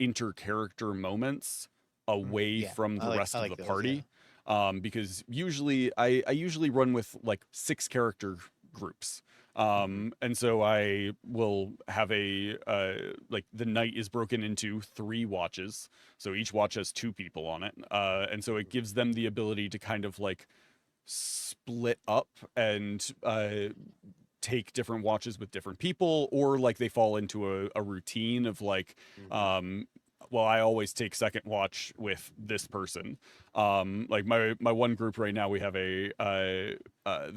inter-character moments away Yeah, from the rest I of like the those. Yeah. party. Because usually I usually run with like 6 character groups. And so I will have like the night is broken into 3 watches. So each watch has 2 people on it. And so it gives them the ability to kind of like split up and take different watches with different people, or like they fall into a routine of like well, I always take second watch with this person. Like my one group right now, we have there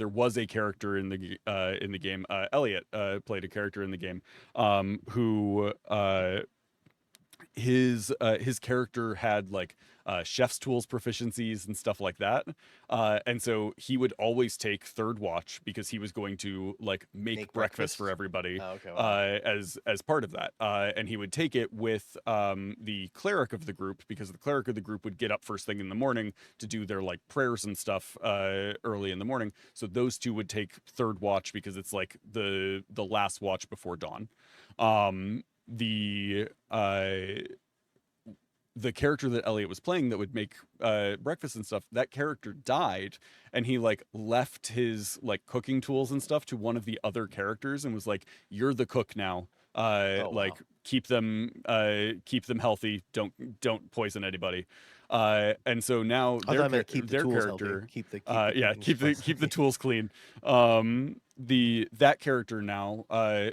was a character in the game. Elliot played a character in the game who his character had like chef's tools proficiencies and stuff like that, and so he would always take third watch because he was going to like make breakfast for everybody Oh, okay, wow. as part of that, and he would take it with the cleric of the group, because the cleric of the group would get up first thing in the morning to do their like prayers and stuff early in the morning, so those two would take third watch because it's like the last watch before dawn. The character that Elliot was playing that would make breakfast and stuff, that character died, and he like left his like cooking tools and stuff to one of the other characters and was like, "You're the cook now. Oh, Like wow. keep them healthy. Don't poison anybody." And so now I thought I meant keep the their tools healthy. character, Keep the yeah, cooking keep the supplies keep the healthy. tools clean. The character now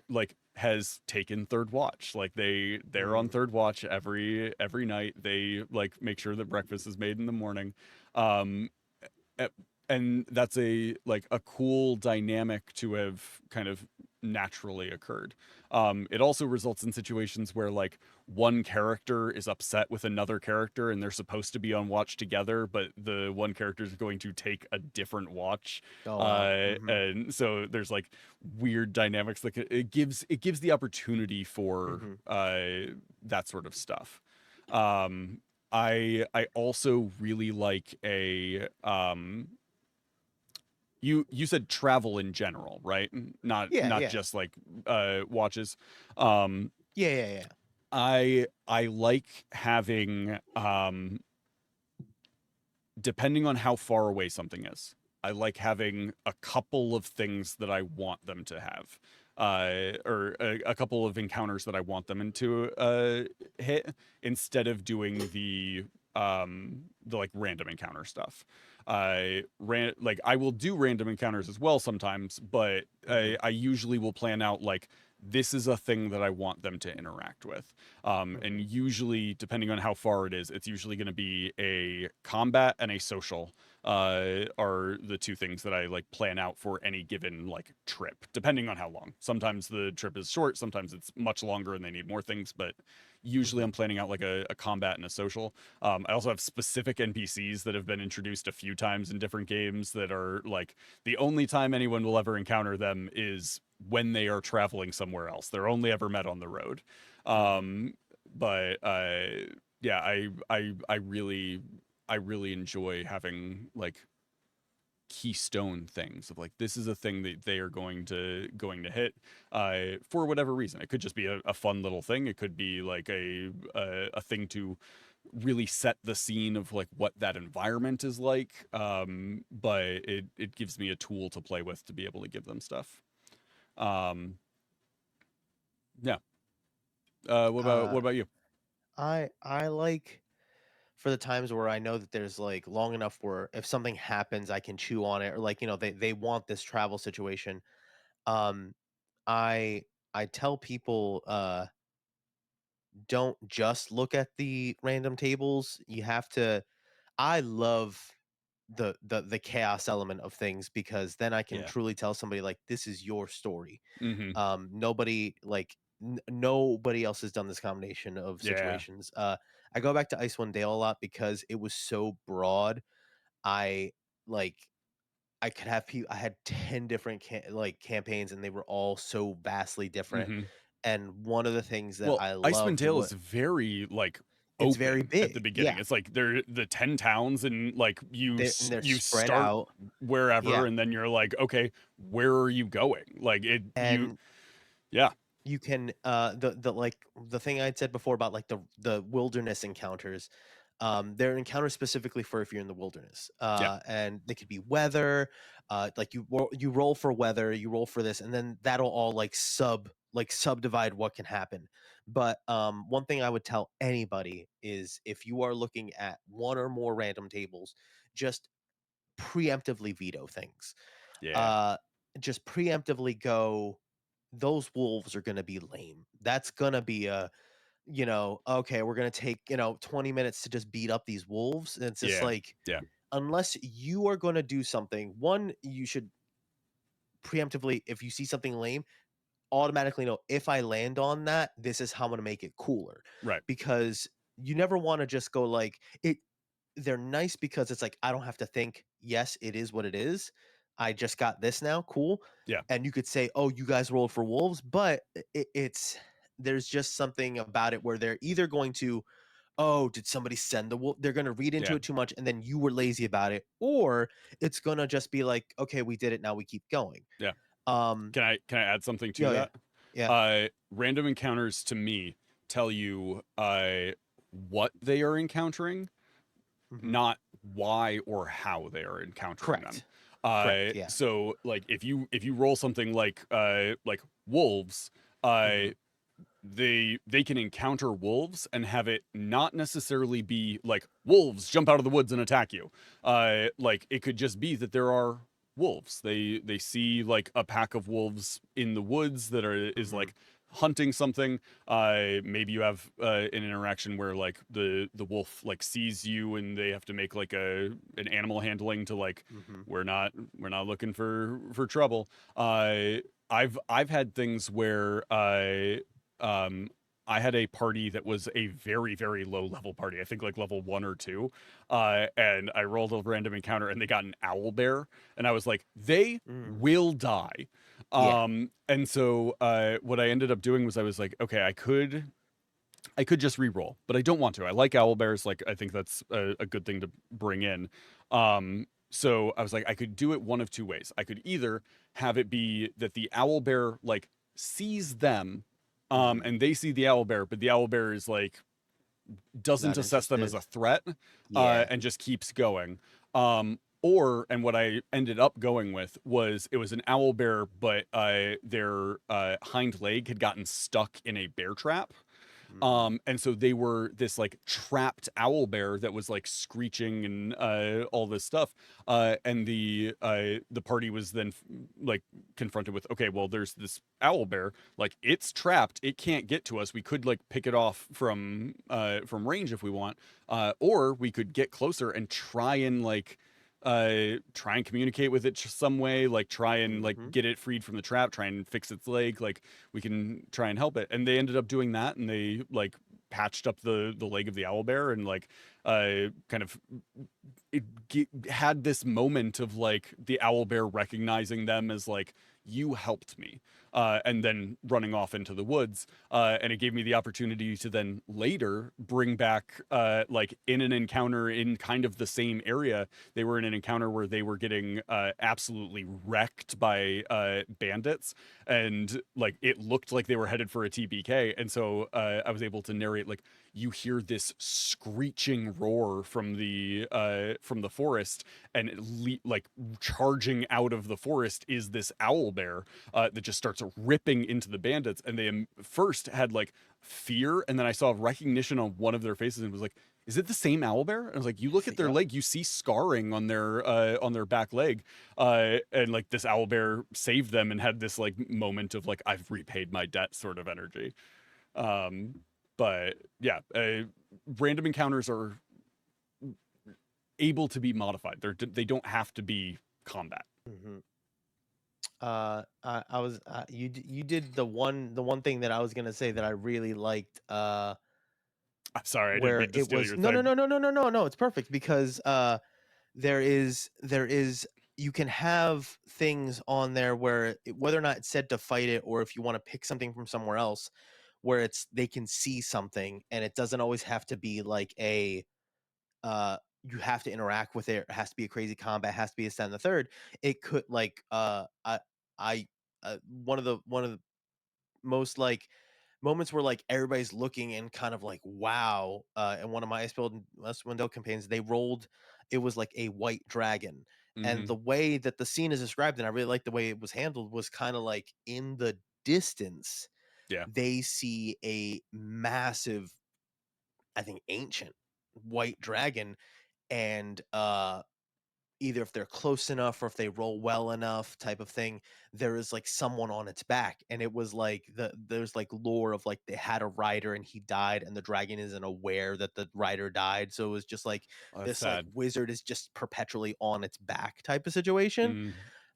like has taken third watch. Like they're on third watch every night. They like make sure that breakfast is made in the morning. Um a- and that's a cool dynamic to have kind of naturally occurred. It also results in situations where like one character is upset with another character and they're supposed to be on watch together, but the one character is going to take a different watch. Oh, wow. And so there's like weird dynamics. Like it gives the opportunity for that sort of stuff. I also really like you said travel in general, right? Not Yeah, not yeah. just like watches. Um Yeah, yeah, yeah. I like having depending on how far away something is, I like having a couple of things that I want them to have. Or a couple of encounters that I want them into hit, instead of doing the like random encounter stuff. I will do random encounters as well sometimes, but Hmm. I usually will plan out like this is a thing that I want them to interact with. And Hmm. usually, depending on how far it is, it's usually going to be a combat and a social are the two things that I like plan out for any given like trip, depending on how long. Sometimes the trip is short, sometimes it's much longer and they need more things, but usually Hmm. I'm planning out like a combat and a social. I also have specific NPCs that have been introduced a few times in different games that are like the only time anyone will ever encounter them is when they are traveling somewhere else. They're only ever met on the road. Hmm. But yeah, I really enjoy having like keystone things of like this is a thing that they are going to hit for whatever reason. It could just be a fun little thing. It could be like a thing to really set the scene of like what that environment is like. But it gives me a tool to play with to be able to give them stuff. um yeah. What about Uh, you? I like for the times where I know that there's like long enough where if something happens, I can chew on it, or like they want this travel situation. Um, I I tell people don't just look at the random tables. You have to. I love the chaos element of things because then I can Yeah. truly tell somebody like this is your story. Mm-hmm. Nobody like nobody else has done this combination of Yeah. situations. I go back to Icewind Dale a lot because it was so broad. I like I could have people. I had 10 different campaigns, and they were all so vastly different. Mm-hmm. And one of the things that Well, I Icewind loved Dale what is very like it's very open at the big. beginning. Yeah, It's like they're the 10 towns and like they're you spread start out. wherever Yeah, and then you're like, okay, where are you going? Like it you and yeah. you can the like the thing I'd said before about like the wilderness encounters. They're encounters specifically for if you're in the wilderness, Yeah. and they could be weather. Like you roll for weather, you roll for this, and then that'll all like subdivide what can happen. But one thing I would tell anybody is if you are looking at one or more random tables, just preemptively veto things. Yeah. uh just preemptively go, those wolves are going to be lame. That's going to be a, okay, we're going to take 20 minutes to just beat up these wolves. And it's just Yeah. like, Yeah. unless you are going to do something, one, you should preemptively, if you see something lame, automatically know, if I land on that, this is how I'm going to make it cooler. Right. Because you never want to just go like it. They're nice because it's like, I don't have to think, yes, it is what it is. I just got this now, cool. Yeah. And you could say, oh, you guys rolled for wolves, but it's there's just something about it where they're either going to, oh, did somebody send the wolf? They're going to read into Yeah. it too much, and then you were lazy about it, or it's going to just be like, okay, we did it, now we keep going. Yeah. Um, Can I add something to yeah, yeah, that? yeah. Random encounters to me tell you what they are encountering, Hmm. not why or how they are encountering them. Correct, correct, yeah. So like if you roll something like wolves, uh Hmm. they can encounter wolves and have it not necessarily be like wolves jump out of the woods and attack you. Like it could just be that there are wolves. They see like a pack of wolves in the woods that is Hmm. like hunting something. Maybe you have an interaction where like the wolf like sees you and they have to make like an animal handling to like Hmm. we're not looking for trouble. I've had things where um I had a party that was a very, very low level party. I think like level 1 or 2. And I rolled a random encounter and they got an owl bear. And I was like, they Mm. will die. Yeah. And so what I ended up doing was I was like, okay, I could just re-roll, but I don't want to. I like owl bears. Like I think that's a good thing to bring in. So I was like, I could do it one of two ways. I could either have it be that the owl bear like sees them, Hmm. and they see the owl bear, but the owl bear is like doesn't Not assess them as interested. a threat, Yeah. and just keeps going. Or and what I ended up going with was it was an owl bear, but their hind leg had gotten stuck in a bear trap. And so they were this like trapped owl bear that was like screeching and all this stuff. And the party was then like confronted with, okay, well, there's this owl bear, like it's trapped, it can't get to us. We could like pick it off from range if we want, or we could get closer and try and communicate with it some way, like try and like Mm-hmm. get it freed from the trap, try and fix its leg, like we can try and help it. And they ended up doing that, and they like patched up the leg of the owl bear, and like kind of had this moment of like the owl bear recognizing them as like, you helped me, and then running off into the woods. And it gave me the opportunity to then later bring back, like in an encounter in kind of the same area. They were in an encounter where they were getting absolutely wrecked by bandits, and like it looked like they were headed for a TPK. And so I was able to narrate like, you hear this screeching roar from the forest, and like charging out of the forest is this owl bear that just starts ripping into the bandits. And they first had like fear, and then I saw recognition on one of their faces and was like, is it the same owl bear? And I was like, you look at their Yep. leg, you see scarring on their back leg, and like this owl bear saved them and had this like moment of like, I've repaid my debt sort of energy. um but yeah, random encounters are able to be modified. They don't have to be combat. Mhm. I was you did the one thing that I was gonna say that I really liked. I'm sorry, I didn't Where mean to it steal was your no no thing. no no no no no no, it's perfect because there is you can have things on there where whether or not it's said to fight it or if you want to pick something from somewhere else where it's they can see something and it doesn't always have to be like a uh you have to interact with it. It has to be a crazy combat, has to be a stand the third. It could like I one of the most like moments where like everybody's looking and kind of like wow. And one of my Icewind campaigns, they rolled, it was like a white dragon, and Mm-hmm. the way that the scene is described, and I really like the way it was handled, was kind of like in the distance Yeah. they see a massive, I think ancient white dragon, and either if they're close enough or if they roll well enough type of thing, there is like someone on its back. And it was like there's like lore of like they had a rider and he died and the dragon isn't aware that the rider died, so it was just like Oh, that's this like sad. wizard is just perpetually on its back type of situation. Mm,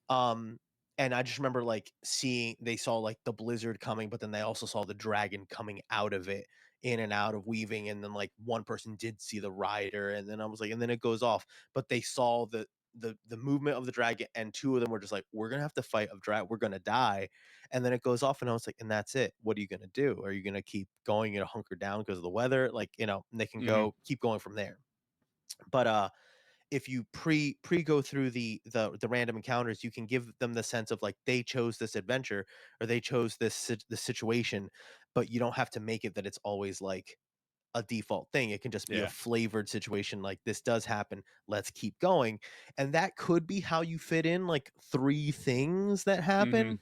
um and I just remember like seeing they saw like the blizzard coming, but then they also saw the dragon coming out of it, in and out of weaving, and then like one person did see the rider, and then I was like, and then it goes off, but they saw the movement of the dragon, and two of them were just like, we're gonna have to fight, we're gonna die. And then it goes off, and I was like, and that's it, what are you gonna do? Are you gonna keep going, hunker down because of the weather, like, and they can mm-hmm. go keep going from there. But if you pre go through the random encounters, you can give them the sense of like they chose this adventure or they chose this situation, but you don't have to make it that it's always like a default thing. It can just be a Yeah. flavored situation, like this does happen, let's keep going. And that could be how you fit in like three things that Mm-hmm. happen.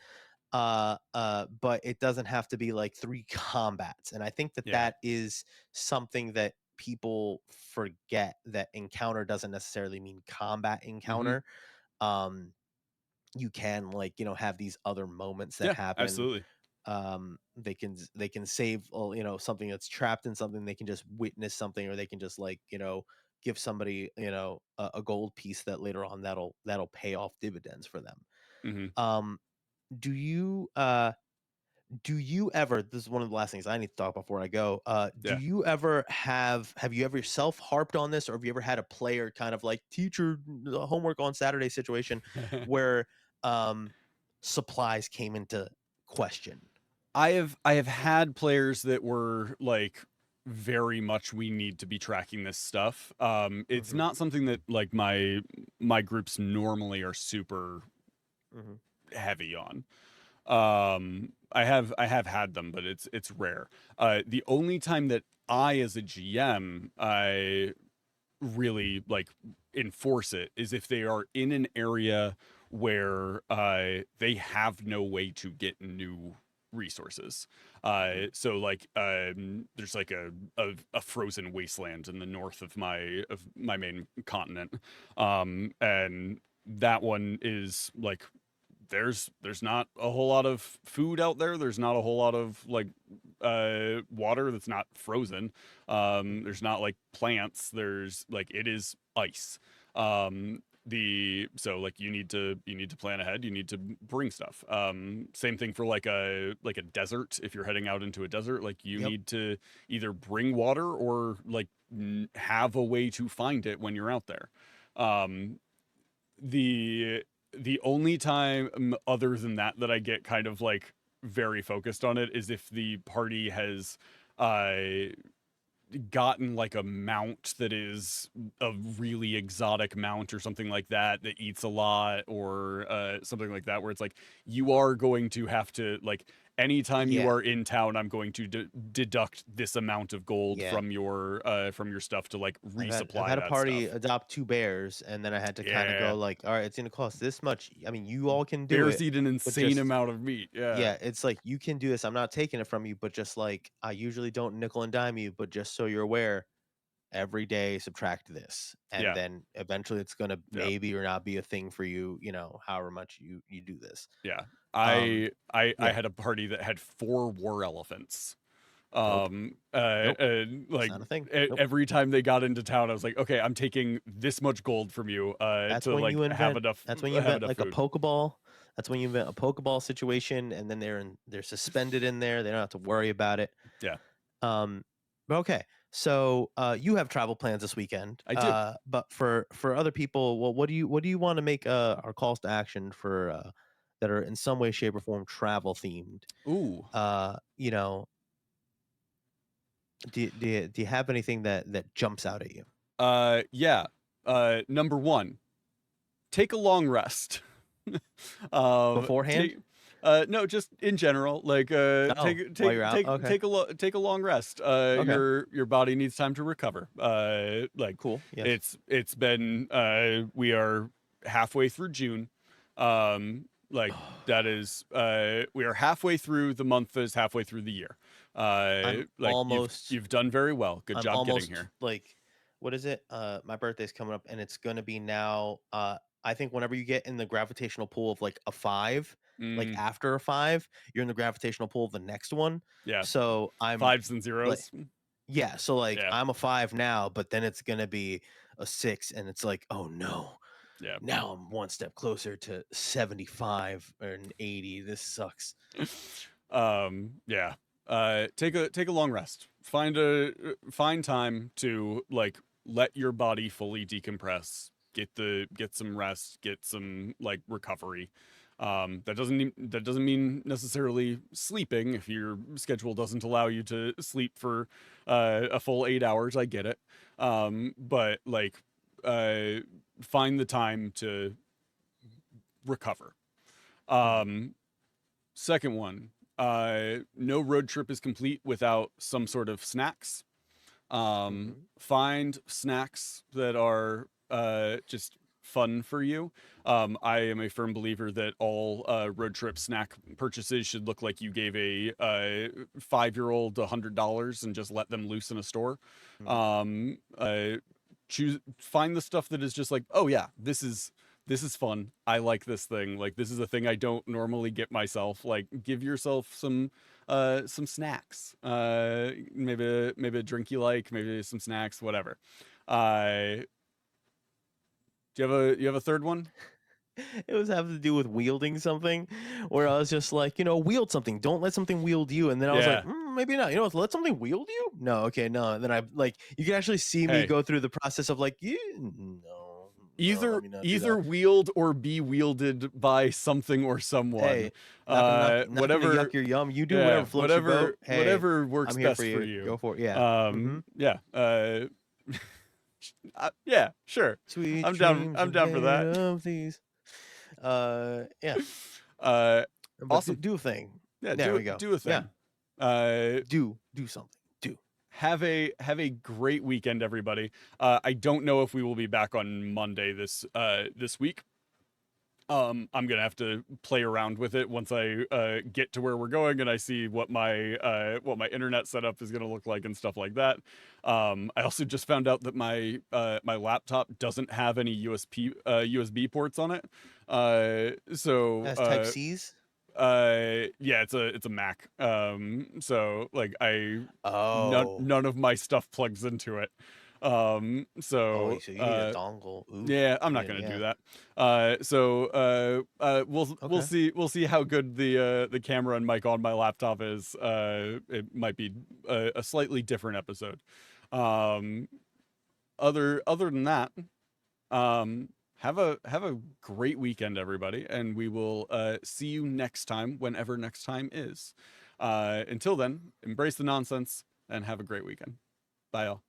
But it doesn't have to be like three combats. And I think that Yeah. that is something that people forget, that encounter doesn't necessarily mean combat Mm-hmm. encounter. You can like have these other moments that Yeah, happen. absolutely. They can save something that's trapped in something, they can just witness something, or they can just like give somebody a gold piece that later on that'll pay off dividends for them. Mm-hmm. um do you ever, this is one of the last things I need to talk before I go, do Yeah. you ever have you ever yourself harped on this, or have you ever had a player kind of like teacher homework on Saturday situation where um supplies came into question? I have had players that were like, very much we need to be tracking this stuff. It's Hmm. not something that like my groups normally are super Hmm. heavy on. I have had them, but it's rare. The only time that I as a GM I really like enforce it is if they are in an area where they have no way to get new resources. So like there's like a frozen wasteland in the north of my main continent, and that one is like there's not a whole lot of food out there. There's not a whole lot of like water that's not frozen. There's not like plants. There's like it is ice. So like you need to plan ahead. You need to bring stuff. Same thing for like a desert. If you're heading out into a desert, like you need to either bring water or like have a way to find it when you're out there. The only time other than that I get kind of like very focused on it is if the party has gotten like a mount that is a really exotic mount or something like that that eats a lot, or something like that, where it's like you are going to have to like anytime you are in town, I'm going to deduct this amount of gold from your stuff to like resupply. I've had a party stuff. adopt 2 bears, and then I had to kind of go like, all right, it's gonna cost this much. I mean, you all can do Bears it. eat an insane amount of meat. Yeah, it's like you can do this. I'm not taking it from you, but just like I usually don't nickel and dime you, but just so you're aware, every day subtract this, and then eventually it's gonna maybe or not be a thing for you. You know, however much you do this. Yeah. I had a party that had 4 war elephants. Nope. Like not a thing. every time they got into town, I was like, okay, I'm taking this much gold from you That's to when like you invent, have enough. That's when you invent like food. a Pokeball. That's when you invent a Pokeball situation, and then they're suspended in there. They don't have to worry about it. Yeah. But okay. So you have travel plans this weekend. I do. But for other people, well, what do you want to make our calls to action for that are in some way, shape, or form travel themed? Ooh. You know, do you have anything that jumps out at you? Yeah. Number 1, take a long rest. Beforehand? No, just in general. Like take a long rest. Your body needs time to recover. Like cool. Yes. It's been we are halfway through June. Like that is we are halfway through the month that is halfway through the year. Like almost you've done very well. Good job getting here. Like, what is it? My birthday's coming up, and it's gonna be now. I think whenever you get in the gravitational pull of like a 5, like after a 5, you're in the gravitational pull of the next one. Yeah. So I'm 5s and 0s. Like, yeah. So like I'm a 5 now, but then it's gonna be a 6, and it's like, oh no. Yeah. Now I'm one step closer to 75 or an 80. This sucks. Yeah. Take a long rest. Find time to like let your body fully decompress. Get some rest, get some like recovery. That doesn't mean necessarily sleeping if your schedule doesn't allow you to sleep for a full 8 hours. I get it. But like find the time to recover. Second one, no road trip is complete without some sort of snacks. Find snacks that are just fun for you. I am a firm believer that all road trip snack purchases should look like you gave a 5-year-old $100 and just let them loose in a store. Find the stuff that is just like, oh yeah, this is fun. I like this thing. Like this is a thing I don't normally get myself. Like give yourself some snacks. Maybe a drink you like, maybe some snacks, whatever. Do you have a third one? It was having to do with wielding something, where I was just like, wield something. Don't let something wield you. And then I was like, maybe not. Let something wield you? No, okay, no. And then I like, you can actually see me go through the process of like, no. Either wield or be wielded by something or someone. Hey, whatever. Yuck your yum. You do whatever floats your boat. Hey, whatever works I'm here best for you. Go for it. Yeah. Yeah. Yeah. Sure. Sweet. I'm down for that. Of these. Yeah. Awesome. Do a thing. Yeah. There we go. Do a thing. Yeah. Do something. Have a great weekend, everybody. I don't know if we will be back on Monday this week. I'm gonna have to play around with it once I get to where we're going and I see what my internet setup is gonna look like and stuff like that. I also just found out that my laptop doesn't have any USB ports on it. So Has Type C's. yeah, it's a Mac. So like Oh. none of my stuff plugs into it. Oh, So so you need a dongle. Ooh. yeah, I'm not Yeah, gonna do yeah. that. We'll Okay. we'll see how good the camera and mic on my laptop is. It might be a slightly different episode. Um, other than that, have a great weekend, everybody, and we will see you next time, whenever next time is. Until then, embrace the nonsense and have a great weekend. Bye, all.